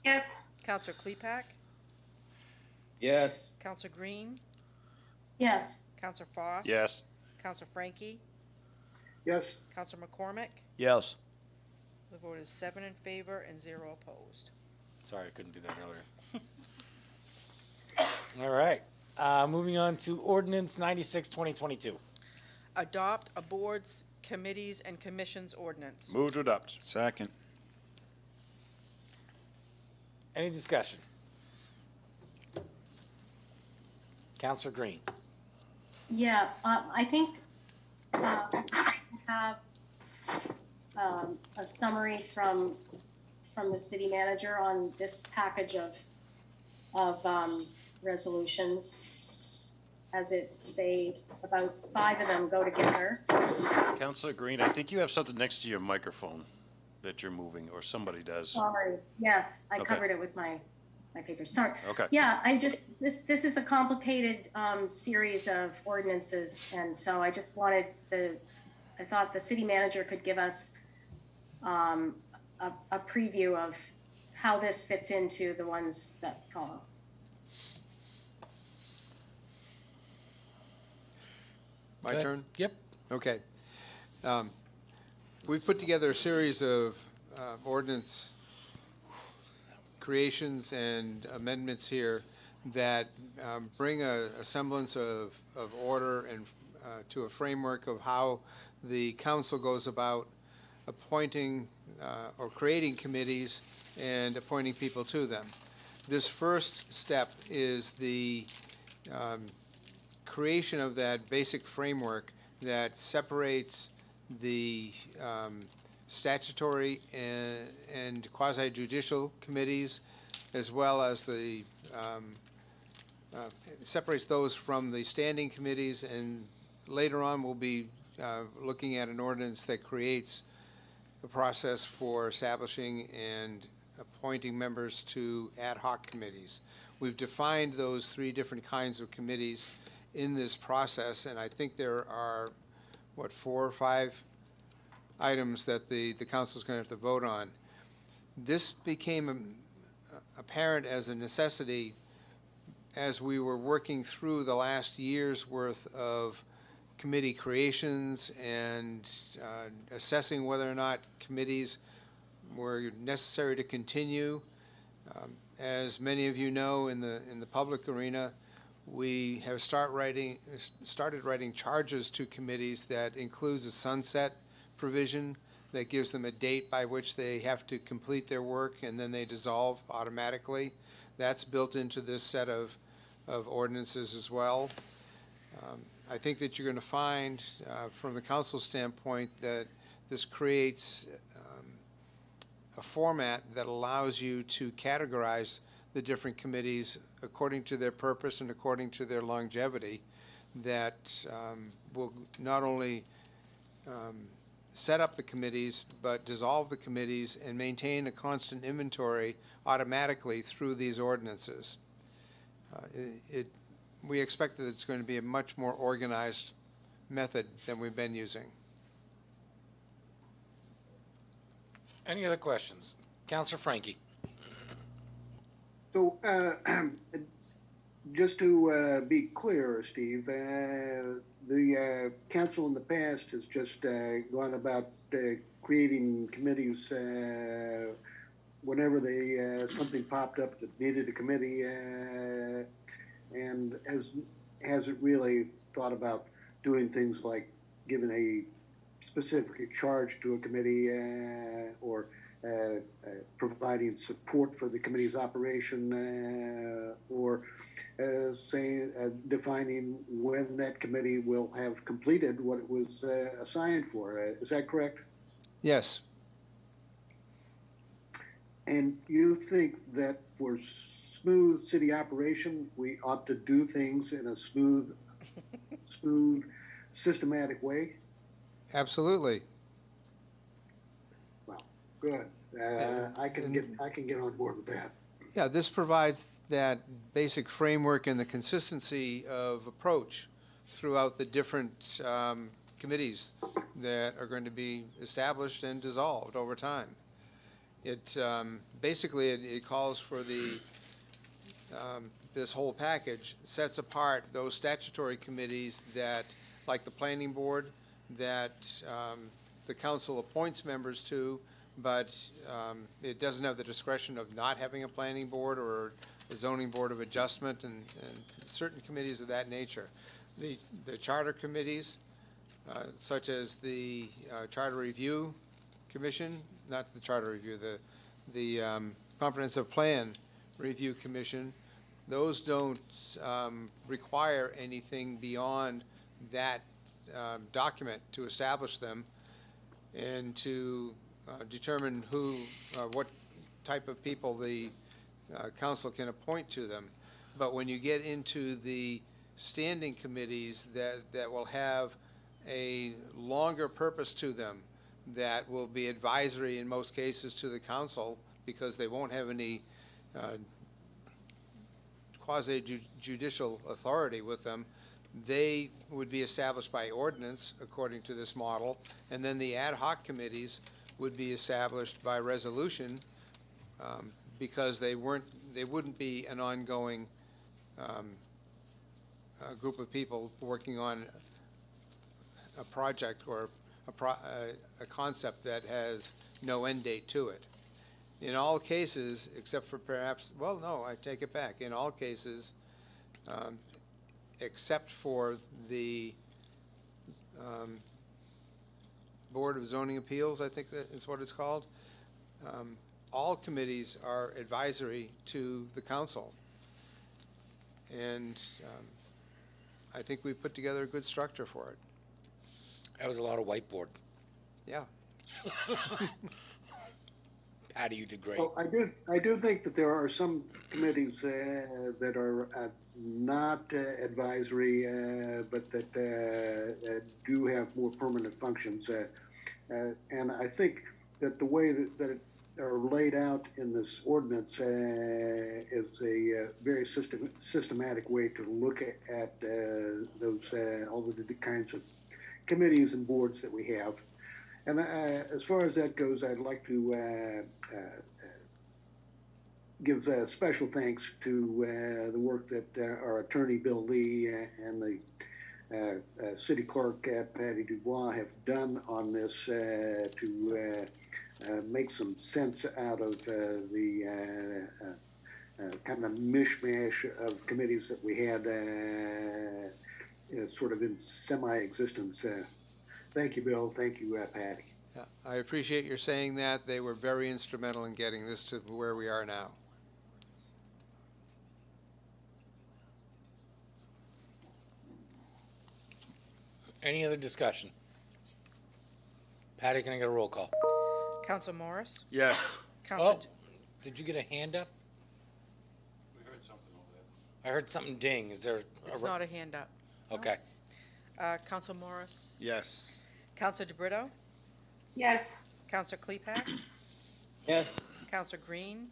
Yes. Counselor Klepak. Yes. Counselor Green. Yes. Counselor Foss. Yes. Counselor Frankie. Yes. Counselor McCormick. Yes. The vote is 7 in favor and 0 opposed. Sorry, I couldn't do that earlier. All right, moving on to Ordinance 96, 2022. Adopt a boards, committees, and commissions ordinance. Move to adopt? Second. Any discussion? Counselor Green. Yeah, I think it's great to have a summary from the city manager on this package of resolutions, as about 5 of them go together. Counselor Green, I think you have something next to your microphone that you're moving, or somebody does. Sorry, yes, I Okay. covered it with my papers, sorry. Okay. Yeah, this is a complicated series of ordinances, and so I just wanted I thought the city manager could give us a preview of how this fits into the ones that follow. My Okay. turn? Yep. Okay. We've put together a series of ordinance creations and amendments here that bring a semblance of order and to a framework of how the council goes about appointing or creating committees and appointing people to them. This first step is the creation of that basic framework that separates the statutory and quasi-judicial committees, as well as the separates those from the standing committees, and later on we'll be looking at an ordinance that creates a process for establishing and appointing members to ad hoc committees. We've defined those 3 different kinds of committees in this process, and I think there are, 4 or 5 items that the council's going to have to vote on. This became apparent as a necessity as we were working through the last year's worth of committee creations and assessing whether or not committees were necessary to continue. As many of you know, in the public arena, We have started writing charges to committees that includes a sunset provision that gives them a date by which they have to complete their work, and then they dissolve automatically. That's built into this set of ordinances as well. I think that you're going to find, from the council standpoint, that this creates a format that allows you to categorize the different committees according to their purpose and according to their longevity, that will not only set up the committees, but dissolve the committees and maintain a constant inventory automatically through these ordinances. We expect that it's going to be a much more organized method than we've been using. Any other questions? Councilor Frankie. So, just to be clear, Steve, the council in the past has just gone about creating committees whenever something popped up that needed a committee, and hasn't really thought about doing things like giving a specific charge to a committee or providing support for the committee's operation, or saying, defining when that committee will have completed what it was assigned for. Is that correct? Yes. And you think that for smooth city operation, we ought to do things in a smooth, systematic way? Absolutely. Well, good. I can get on board with that. Yeah, this provides that basic framework and the consistency of approach throughout the different committees that are going to be established and dissolved over time. It basically it calls for the this whole package sets apart those statutory committees that, like the planning board, that the council appoints members to, but it doesn't have the discretion of not having a planning board or a zoning board of adjustment and certain committees of that nature. The charter committees, such as the Charter Review Commission, not the Charter Review, the Comprehensive Plan Review Commission, those don't require anything beyond that document to establish them and to determine what type of people the council can appoint to them. But when you get into the standing committees that will have a longer purpose to them, that will be advisory in most cases to the council because they won't have any quasi-judicial authority with them, they would be established by ordinance according to this model, and then the ad hoc committees would be established by resolution because they wouldn't be an ongoing group of people working on a project or a concept that has no end date to it. In all cases, except for perhaps, well, no, I take it back. In all cases, except for the Board of Zoning Appeals, I think that is what it's called, all committees are advisory to the council. And I think we put together a good structure for it. That was a lot of whiteboard. Yeah. Patty, you did great. Well, I do think that there are some committees that are not advisory, but that do have more permanent functions. And I think that the way that it are laid out in this ordinance is a very systematic way to look at those all the kinds of committees and boards that we have. And as far as that goes, I'd like to give special thanks to the work that our attorney, Bill Lee, and the city clerk, Patty Dubois, have done on this to make some sense out of the kind of mishmash of committees that we had sort of in semi-existence. Thank you, Bill. Thank you, Patty. Yeah, I appreciate your saying that. They were very instrumental in getting this to where we are now. Any other discussion? Patty, can I get a roll call? Council Morris? Yes. Council, Did you get a hand up? We heard something over there. I heard something ding. Is there? it's not a hand up. Okay. Council Morris? Yes. Council DeBrito? Yes. Council Klepak? Yes. Council Green?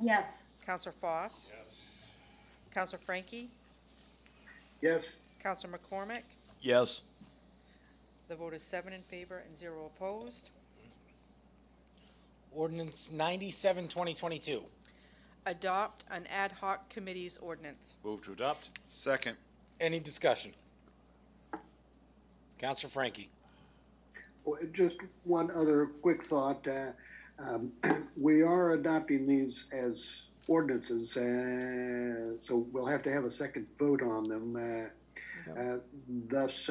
Yes. Council Foss? Yes. Council Frankie? Yes. Council McCormick? Yes. The vote is 7 in favor and 0 opposed. Ordinance 97, 2022. Adopt an ad hoc committee's ordinance. Move to adopt. Second. Any discussion? Councilor Frankie. Well, just one other quick thought. We are adopting these as ordinances, so we'll have to have a second vote on them. Thus,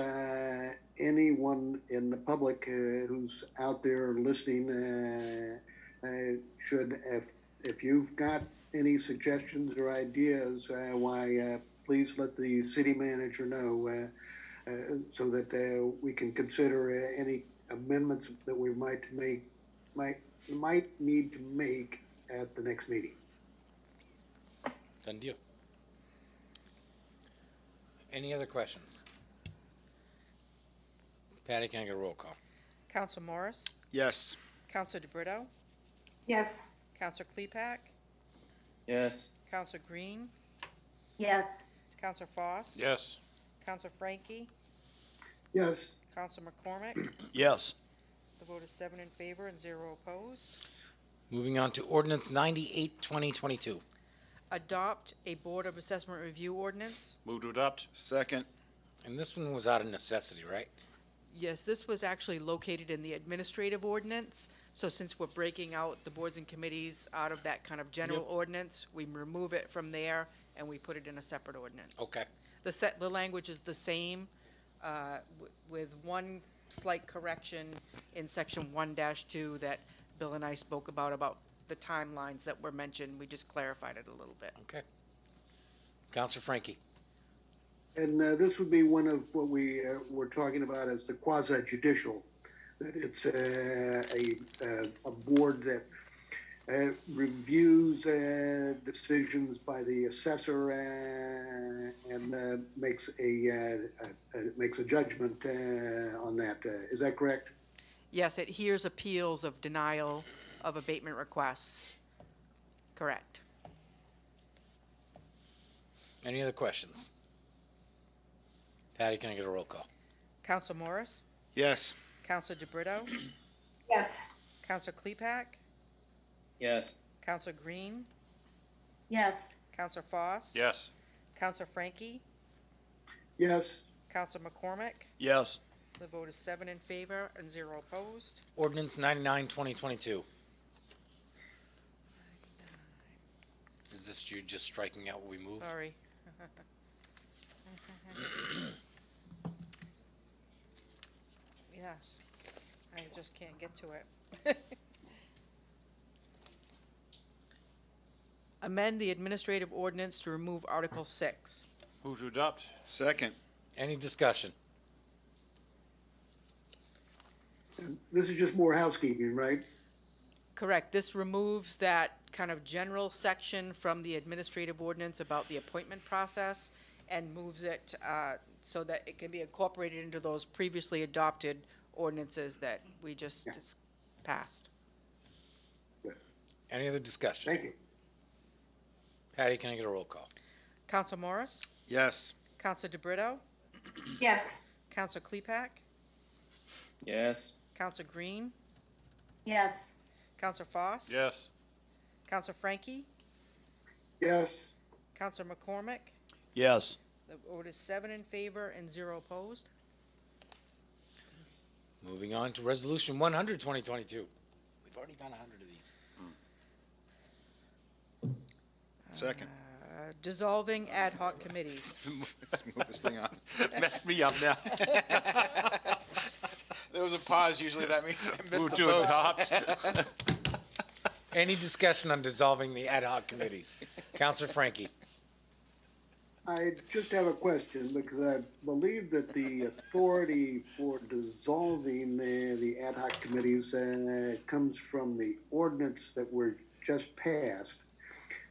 anyone in the public who's out there listening should, if you've got any suggestions or ideas, why, please let the city manager know so that we can consider any amendments that we might need to make at the next meeting. Done deal. Any other questions? Patty, can I get a roll call? Council Morris? Yes. Council DeBrito? Yes. Council Klepak? Yes. Council Green? Yes. Council Foss? Yes. Council Frankie? Yes. Council McCormick? Yes. The vote is 7 in favor and 0 opposed. Moving on to ordinance 98, 2022. Adopt a Board of Assessment Review ordinance. Move to adopt. Second. And this one was out of necessity, right? Yes, this was actually located in the administrative ordinance. So since we're breaking out the boards and committees out of that kind of general ordinance, we remove it from there and we put it in a separate ordinance. Okay. The language is the same, with one slight correction in section 1-2 that Bill and I spoke about the timelines that were mentioned. We just clarified it a little bit. Okay. Councilor Frankie. And this would be one of what we were talking about as the quasi-judicial, that it's a board that reviews decisions by the assessor and makes a judgment on that. Is that correct? Yes, it hears appeals of denial of abatement requests. Correct. Any other questions? Patty, can I get a roll call? Council Morris? Yes. Council DeBrito? Yes. Council Klepak? Yes. Council Green? Yes. Council Foss? Yes. Council Frankie? Yes. Council McCormick? Yes. The vote is 7 in favor and 0 opposed. Ordinance 99, 2022. Is this you just striking out what we moved? Sorry. Yes, I just can't get to it. Amend the administrative ordinance to remove Article 6. Move to adopt. Second. Any discussion? This is just more housekeeping, right? Correct. This removes that kind of general section from the administrative ordinance about the appointment process and moves it so that it can be incorporated into those previously adopted ordinances that we just passed. Any other discussion? Thank you. Patty, can I get a roll call? Council Morris? Yes. Council DeBrito? Yes. Council Klepak? Yes. Council Green? Yes. Council Foss? Yes. Council Frankie? Yes. Council McCormick? Yes. The vote is 7 in favor and 0 opposed. Moving on to resolution 100, 2022. We've already done 100 of these. Second. Dissolving ad hoc committees. Let's move this thing on. Messed me up now. There was a pause. Usually that means I missed Move the to vote. adopt. Any discussion on dissolving the ad hoc committees? Counselor Frankie. I just have a question because I believe that the authority for dissolving the ad hoc committees comes from the ordinance that were just passed.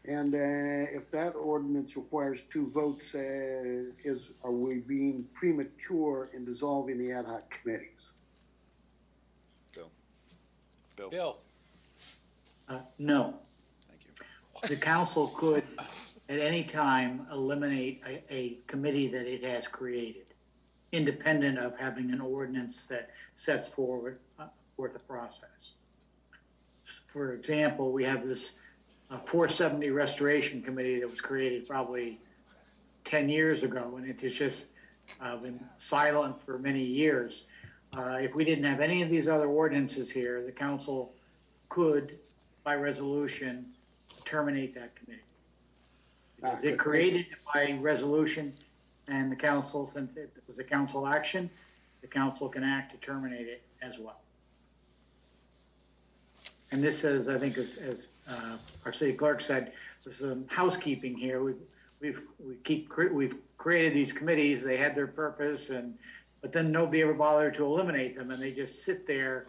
And if that ordinance requires 2 votes, are we being premature in dissolving the ad hoc committees? Bill. No. Thank you. The council could, at any time, eliminate a committee that it has created, independent of having an ordinance that sets forth a process. For example, we have this 470 Restoration Committee that was created probably 10 years ago, and it has just been silent for many years. If we didn't have any of these other ordinances here, the council could, by resolution, terminate that committee. Because it created it by resolution, and the council, since it was a council action, the council can act to terminate it as well. And this is, I think, as our city clerk said, there's some housekeeping here. We've created these committees. They had their purpose, but then nobody ever bothered to eliminate them, and they just sit there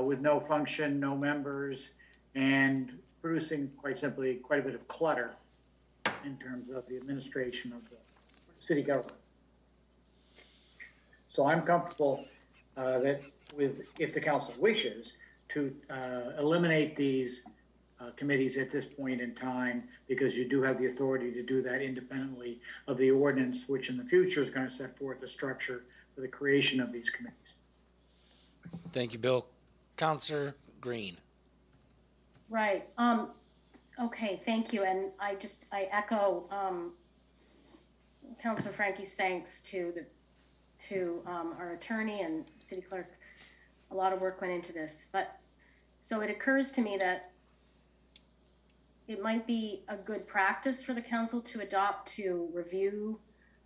with no function, no members, and producing, quite simply, quite a bit of clutter in terms of the administration of the city government. So I'm comfortable that if the council wishes to eliminate these committees at this point in time, because you do have the authority to do that independently of the ordinance, which in the future is going to set forth a structure for the creation of these committees. Thank you, Bill. Counselor Green. Right. Okay, thank you. And I echo Councilor Frankie's thanks to our attorney and city clerk. A lot of work went into this. But so it occurs to me that it might be a good practice for the council to adopt to review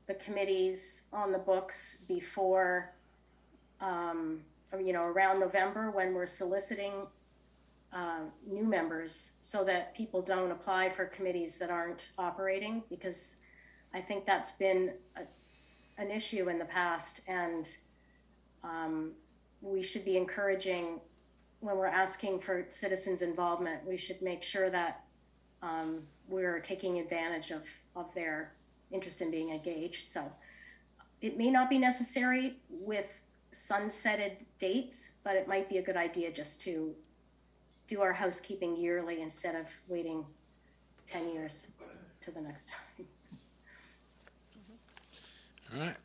the committees on the books before, around November when we're soliciting new members, so that people don't apply for committees that aren't operating, because I think that's been an issue in the past, and we should be encouraging, when we're asking for citizens' involvement, we should make sure that we're taking advantage of their interest in being engaged. So it may not be necessary with sunsetted dates, but it might be a good idea just to do our housekeeping yearly instead of waiting 10 years to the next time. All right.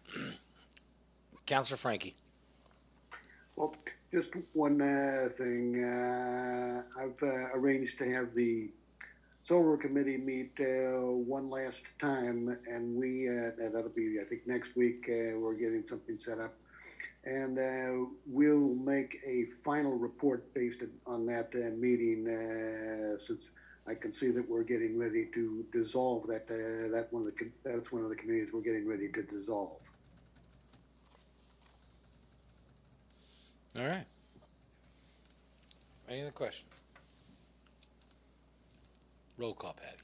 Counselor Frankie. Well, just one thing. I've arranged to have the Solar Committee meet one last time, and that'll be, I think, next week. We're getting something set up. And we'll make a final report based on that meeting, since I can see that we're getting ready to dissolve that's one of the committees we're getting ready to dissolve. All right. Any other questions? Roll call, Patty.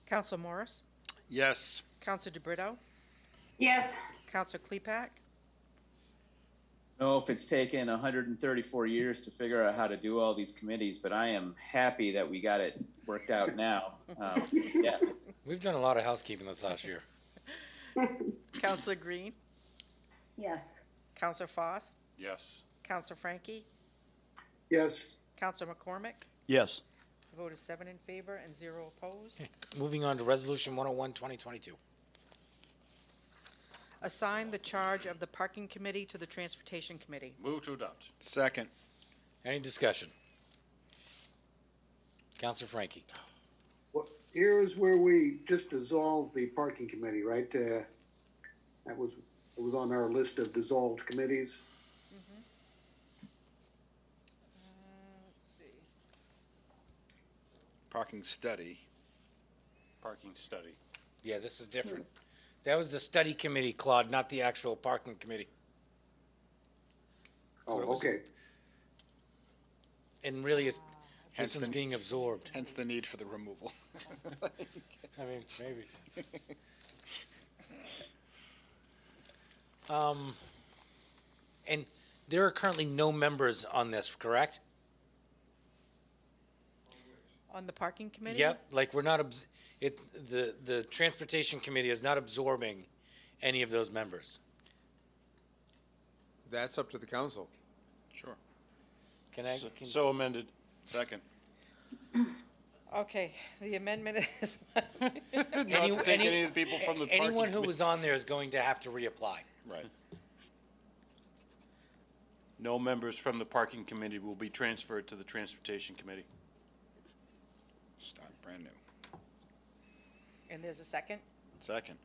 Council Morris? Yes. Council DeBrito? Yes. Council Klepak? know if it's taken 134 years to figure out how to do all these committees, but I am happy that we got it worked out now. Yes. We've done a lot of housekeeping this last year. Councilor Green? Yes. Councilor Foss? Yes. Councilor Frankie? Yes. Councilor McCormick? Yes. The vote is 7 in favor and 0 opposed. Moving on to Resolution 101, 2022. Assign the charge of the Parking Committee to the Transportation Committee. Move to adopt. Second. Any discussion? Councilor Frankie. Well, here's where we just dissolved the parking committee, right? It was on our list of dissolved committees. Let's see. Parking study. parking study. Yeah, this is different. That was the study committee, Claude, not the actual parking committee. Oh, what it was. okay. And really, it's, Hence this one's the- being absorbed. Hence the need for the removal. I mean, maybe. And there are currently no members on this, correct? On the parking committee? Yep, like we're not, the transportation committee is not absorbing any of those members. That's up to the council. Sure. Can I? So amended. Second. Okay, the amendment is. Not to take any of the people from the parking Anyone who committee. was on there is going to have to reapply. Right. No members from the parking committee will be transferred to the transportation committee. Start brand new. And there's a second? Second.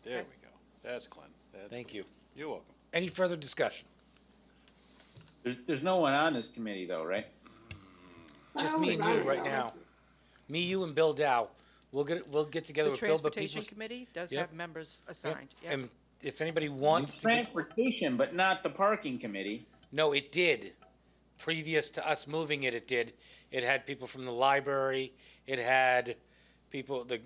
There Okay. we go. That's Glenn. That's Thank good. you. You're welcome. Any further discussion? There's no one on this committee though, right? Just me and you right now. Me, you, and Bill Dow. We'll get together The with Bill, but transportation people. committee does Yep. have members assigned, yeah. And if anybody wants to, Transportation, but not the parking committee. no, it did. Previous to us moving it, it did. It had people from the library. It had people, the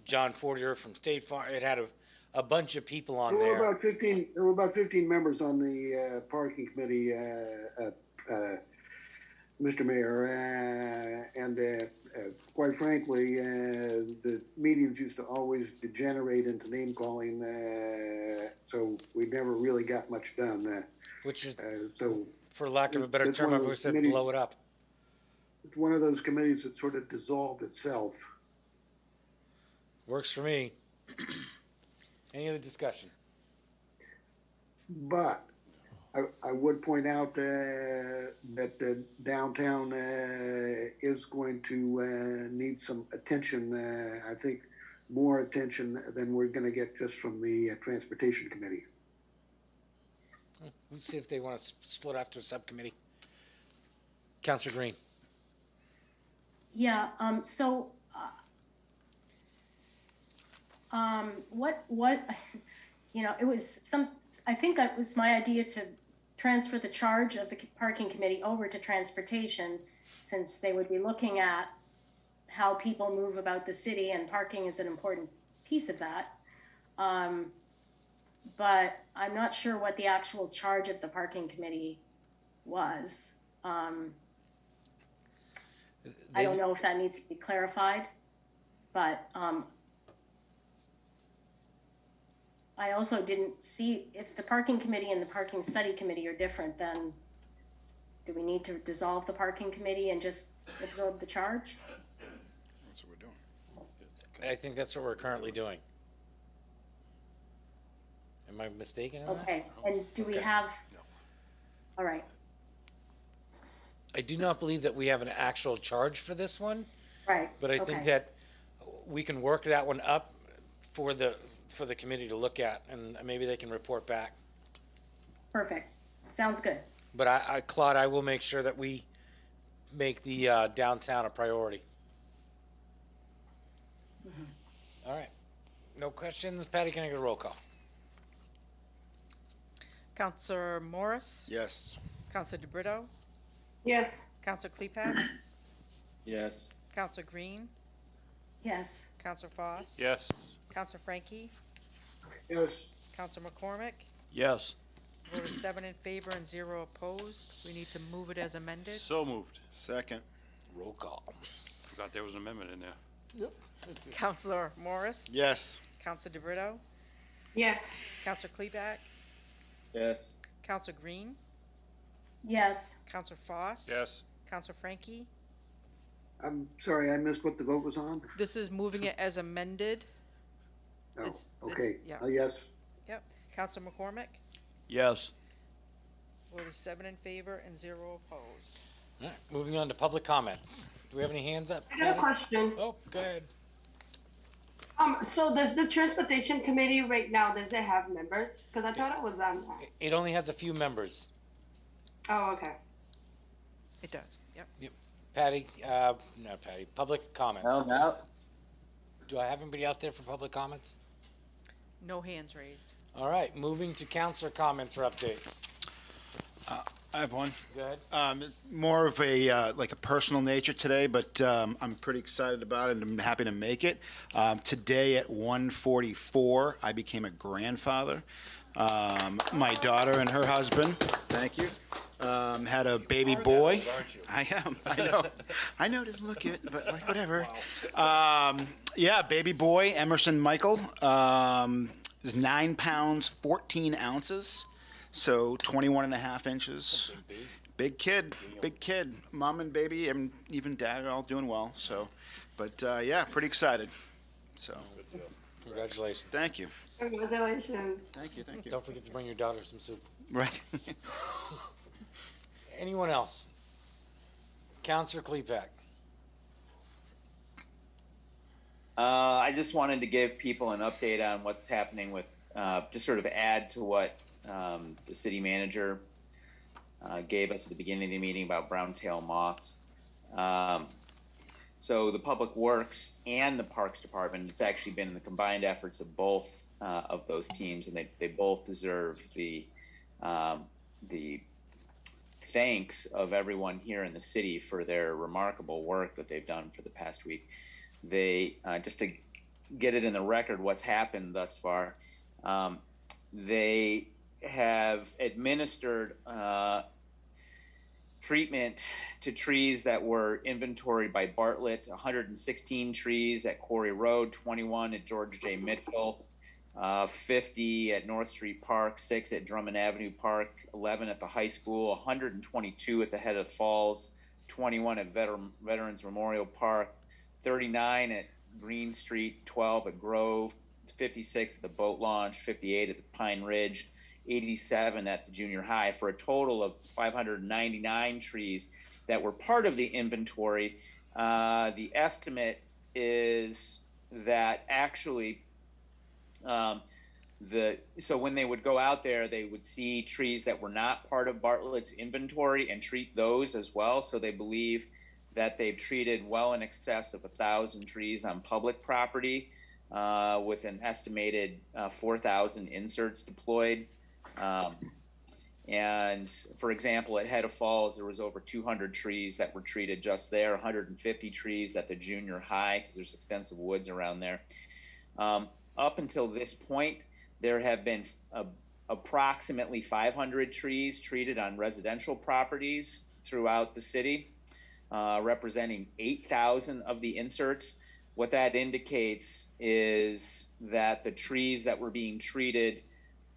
John Fortier from State Farm. It had a bunch of people on There were there. about 15, there were about 15 members on the parking committee, Mr. Mayor, and quite frankly, the meetings used to always degenerate into name calling, so we never really got much done. Which is, so for lack of a better that's term, one I've of always those said committees- blow it up. it's one of those committees that sort of dissolved itself. Works for me. Any other discussion? But I would point out that downtown is going to need some attention. I think more attention than we're going to get just from the transportation committee. We'll see if they want to split off to a subcommittee. Councilor Green. Yeah, what, it was I think it was my idea to transfer the charge of the parking committee over to transportation, since they would be looking at how people move about the city, and parking is an important piece of that. But I'm not sure what the actual charge of the parking committee was. I don't know if that needs to be clarified, but I also didn't see, if the parking committee and the parking study committee are different, then do we need to dissolve the parking committee and just absorb the charge? That's what we're doing. I think that's what we're currently doing. Am I mistaken on that? Okay, and do we Okay. have, all right, I do not believe that we have an actual charge for this one, right. but I think okay. that we can work that one up for the committee to look at, and maybe they can report back. Perfect, sounds good. But I Claude, I will make sure that we make the downtown a priority. All right. No questions? Patty, can I get a roll call? Counselor Morris? Yes. Counselor DeBrito? Yes. Counselor Klepak? Yes. Counselor Green? Yes, Counselor Foss? Yes. Counselor Frankie? Yes. Counselor McCormick? Yes. Vote is 7 in favor and 0 opposed. We need to move it as amended. So moved. Second. Roll call. Forgot there was an amendment in there. Counselor Morris? Yes. Counselor DeBrito? Yes. Counselor Klepak? Yes. Counselor Green? yes, Counselor Foss? Yes. Counselor Frankie? I'm sorry, I missed what the vote was on. This is moving it as amended. Oh, It's- okay. yeah. Yes. Yep. Counselor McCormick? Yes. Vote is 7 in favor and 0 opposed. All right, moving on to public comments. Do we have any hands up? I have a Patty? question. Oh, go ahead. So does the transportation committee right now, does it have members? Because I thought it was on that. It only has a few members. Oh, okay. It does, yep. Patty, not Patty, public comments. Well, Do I have anybody out there for public comments? No hands raised. All right, moving to councillor comments or updates. I have one. Go ahead. More of a like a personal nature today, but I'm pretty excited about it and I'm happy to make it. Today at 1:44, I became a grandfather. My daughter and her husband, thank you, had a baby boy. I am. I know. I know. Doesn't look it, but like whatever. Yeah, baby boy Emerson Michael is 9 pounds 14 ounces. So 21 and a half inches. Big kid, big kid. Mom and baby and even dad are all doing well. So, but yeah, pretty excited. So, Congratulations. thank you. Congratulations. Thank you, thank you. Don't forget to bring your daughter some soup. Right. Anyone else? Councillor Klepak. I just wanted to give people an update on what's happening with, just sort of add to what the city manager gave us at the beginning of the meeting about brown-tail moths. So the Public Works and the Parks Department, it's actually been the combined efforts of both of those teams, and they both deserve the thanks of everyone here in the city for their remarkable work that they've done for the past week. They, just to get it in the record, what's happened thus far, they have administered treatment to trees that were inventoried by Bartlett, 116 trees at Quarry Road, 21 at George J. Mitchell, 50 at North Street Park, 6 at Drummond Avenue Park, 11 at the high school, 122 at the head of Falls, 21 at Veterans Memorial Park, 39 at Green Street, 12 at Grove, 56 at the boat launch, 58 at the Pine Ridge, 87 at the junior high, for a total of 599 trees that were part of the inventory. The estimate is that actually, so when they would go out there, they would see trees that were not part of Bartlett's inventory and treat those as well. So they believe that they've treated well in excess of 1,000 trees on public property, with an estimated 4,000 inserts deployed. And for example, at Head of Falls, there was over 200 trees that were treated just there, 150 trees at the junior high, because there's extensive woods around there. Up until this point, there have been approximately 500 trees treated on residential properties throughout the city, representing 8,000 of the inserts. What that indicates is that the trees that were being treated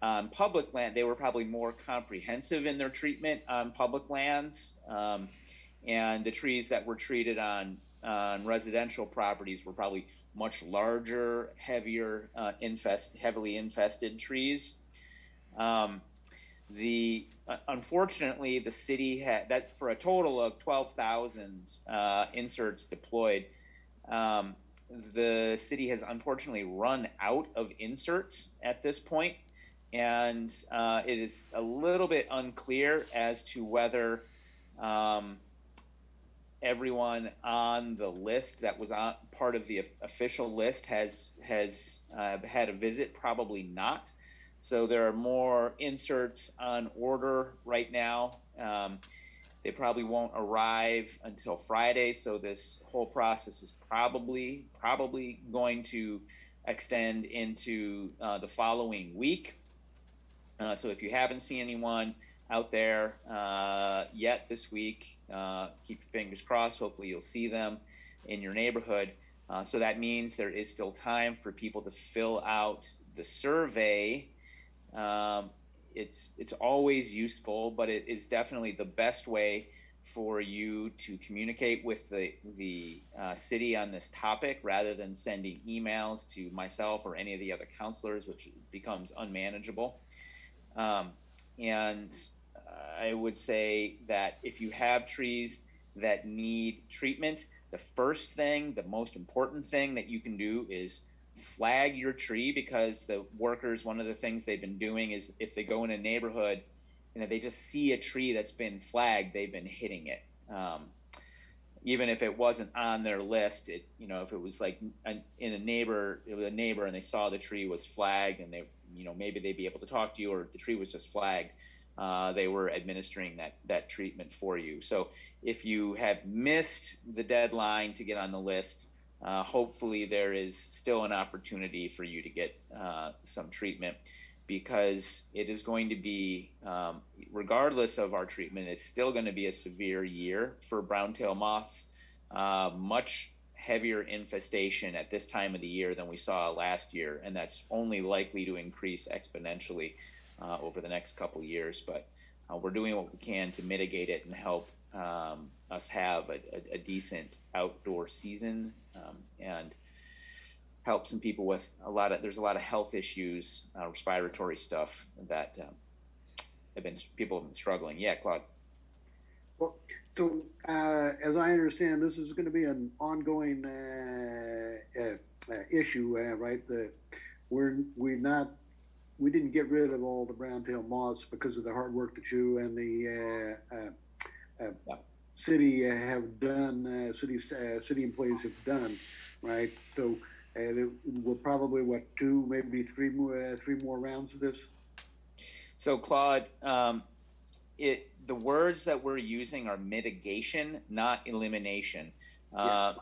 on public land, they were probably more comprehensive in their treatment on public lands, and the trees that were treated on residential properties were probably much larger, heavier, heavily infested trees. Unfortunately, the city had that for a total of 12,000 inserts deployed. The city has unfortunately run out of inserts at this point, and it is a little bit unclear as to whether everyone on the list that was on part of the official list has had a visit. Probably not. So there are more inserts on order right now. They probably won't arrive until Friday, so this whole process is probably going to extend into the following week. So if you haven't seen anyone out there yet this week, keep your fingers crossed. Hopefully you'll see them in your neighborhood. So that means there is still time for people to fill out the survey. It's always useful, but it is definitely the best way for you to communicate with the city on this topic, rather than sending emails to myself or any of the other counselors, which becomes unmanageable. And I would say that if you have trees that need treatment, the first thing, the most important thing that you can do is flag your tree, because the workers, one of the things they've been doing is if they go in a neighborhood and if they just see a tree that's been flagged, they've been hitting it. even if it wasn't on their list, it, you know, if it was like it was a neighbor and they saw the tree was flagged and they, you know, maybe they'd be able to talk to you, or the tree was just flagged, they were administering that treatment for you. So if you have missed the deadline to get on the list, hopefully there is still an opportunity for you to get some treatment, because it is going to be, regardless of our treatment, it's still going to be a severe year for brown-tailed moths. Much heavier infestation at this time of the year than we saw last year, and that's only likely to increase exponentially over the next couple of years. But we're doing what we can to mitigate it and help us have a decent outdoor season, and help some people with there's a lot of health issues, respiratory stuff that people have been struggling. Yeah, Claude. Well, so as I understand, this is going to be an ongoing issue, right? We didn't get rid of all the brown-tailed moths because of the hard work that you and the city have done, city employees have done, right? So we're probably two, maybe three more rounds of this. So Claude, the words that we're using are mitigation, not elimination. Yes.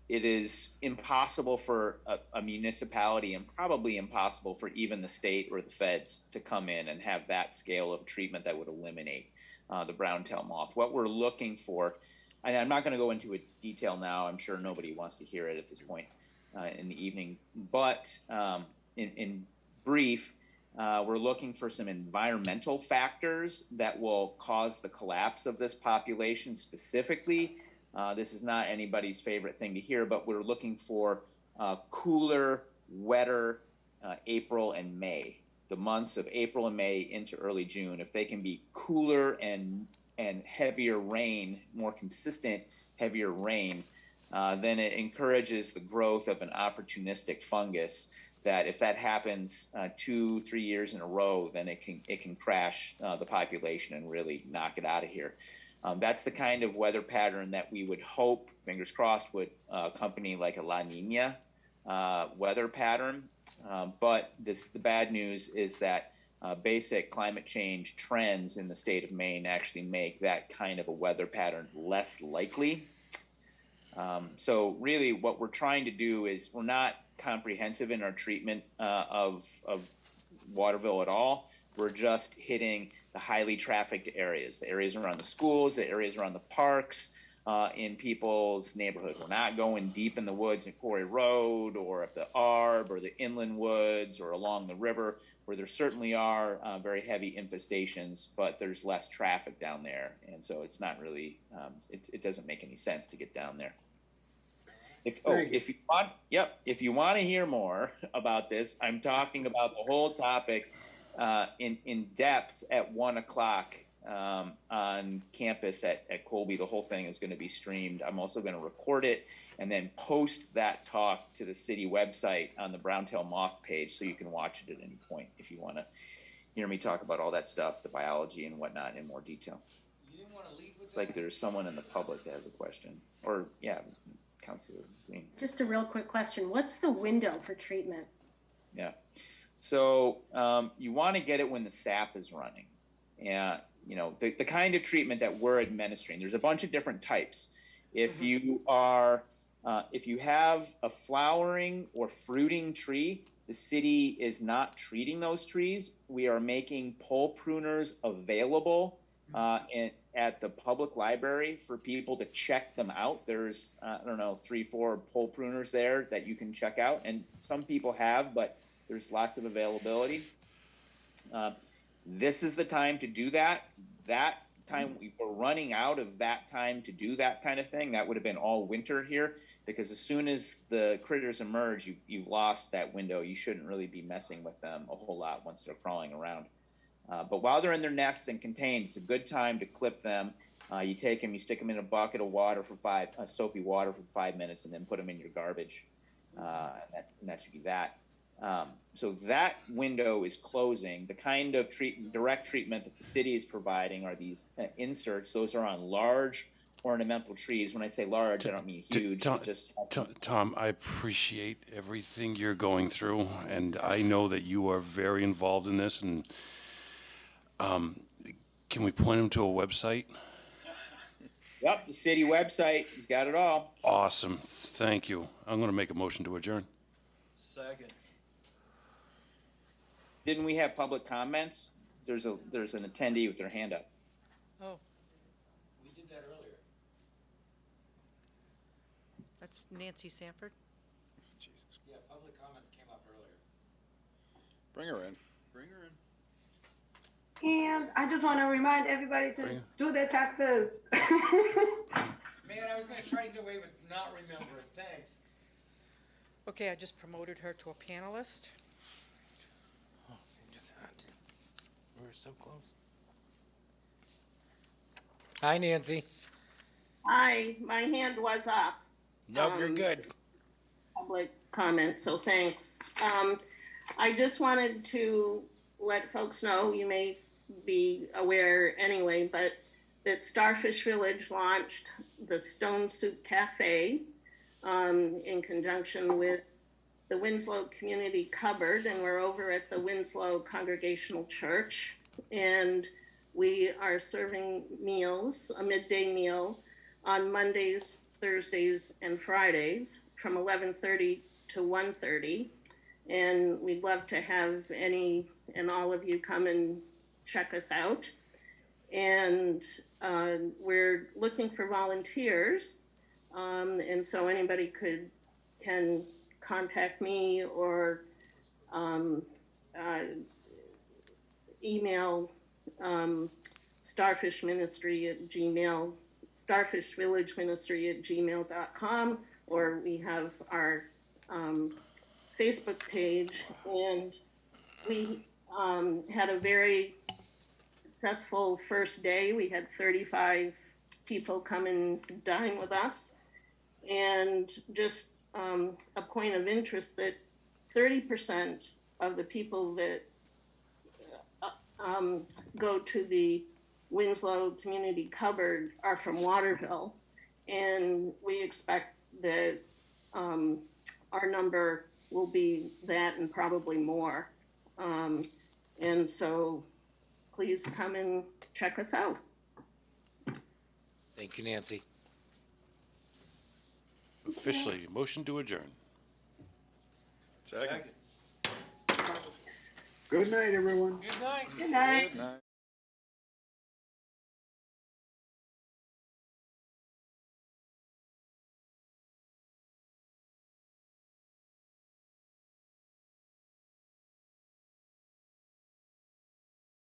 It is impossible for a municipality, and probably impossible for even the state or the feds, to come in and have that scale of treatment that would eliminate the brown-tailed moth. What we're looking for, and I'm not going to go into detail now, I'm sure nobody wants to hear it at this point in the evening, but in brief, we're looking for some environmental factors that will cause the collapse of this population specifically. This is not anybody's favorite thing to hear, but we're looking for cooler, wetter April and May. The months of April and May into early June, if they can be cooler and heavier rain, more consistent heavier rain, then it encourages the growth of an opportunistic fungus that, if that happens 2-3 years in a row, then it can crash the population and really knock it out of here. That's the kind of weather pattern that we would hope, fingers crossed, would accompany like a La Nina weather pattern. But the bad news is that basic climate change trends in the state of Maine actually make that kind of a weather pattern less likely. So really what we're trying to do is, we're not comprehensive in our treatment of Waterville at all. We're just hitting the highly trafficked areas, the areas around the schools, the areas around the parks, in people's neighborhood. We're not going deep in the woods at Quarry Road or at the Arb or the inland woods or along the river, where there certainly are very heavy infestations, but there's less traffic down there. And so it's not really, it doesn't make any sense to get down there. If you want to hear more about this, I'm talking about the whole topic in depth at 1 o'clock on campus at Colby. The whole thing is going to be streamed. I'm also going to record it and then post that talk to the city website on the Brown-tailed moth page, so you can watch it at any point if you want to hear me talk about all that stuff, the biology and whatnot, in more detail. You didn't want to lead with It's like there's someone in the public that has a question, or yeah, Councilor Green. Just a real quick question. What's the window for treatment? Yeah. So you want to get it when the sap is running. And, you know, the kind of treatment that we're administering, there's a bunch of different types. If you are, if you have a flowering or fruiting tree, the city is not treating those trees. We are making pole pruners available at the public library for people to check them out. There's, I don't know, 3-4 pole pruners there that you can check out. And some people have, but there's lots of availability. This is the time to do that. That time, we're running out of that time to do that kind of thing. That would have been all winter here, because as soon as the critters emerge, you've lost that window. You shouldn't really be messing with them a whole lot once they're crawling around. But while they're in their nests and contained, it's a good time to clip them. You take them, you stick them in a bucket of water for soapy water for 5 minutes, and then put them in your garbage. And that should be that. So that window is closing. The kind of direct treatment that the city is providing are these inserts. Those are on large ornamental trees. When I say large, I don't mean huge. Tom, It just has to- Tom, I appreciate everything you're going through, and I know that you are very involved in this. And can we point him to a website? Yep, the city website has got it all. Awesome. Thank you. I'm going to make a motion to adjourn. Second. Didn't we have public comments? There's an attendee with their hand up. Oh, We did that earlier. that's Nancy Sanford. Yeah, public comments came up earlier. Bring her in. Bring her in. And I just want to remind everybody to do their taxes. Man, I was gonna try to get away with not remembering, thanks. Okay, I just promoted her to a panelist. We're so close. Hi, Nancy. Hi, my hand was up. Nope, you're good. Public comment, so thanks. I just wanted to let folks know, you may be aware anyway, but that Starfish Village launched the Stone Soup Cafe in conjunction with the Winslow Community Cupboard, and we're over at the Winslow Congregational Church, and we are serving meals, a midday meal, on Mondays, Thursdays, and Fridays from 11:30 to 1:30. And we'd love to have any and all of you come and check us out. And we're looking for volunteers. And so anybody can contact me or email starfishvillageministry@gmail.com, or we have our Facebook page, and we had a very successful first day. We had 35 people come and dine with us, and just a point of interest that 30% of the people that go to the Winslow Community Cupboard are from Waterville, and we expect that our number will be that and probably more. And so please come and check us out. Thank you, Nancy. Officially, motion to adjourn. Second. Good night, everyone. Good night. Good night. Good night.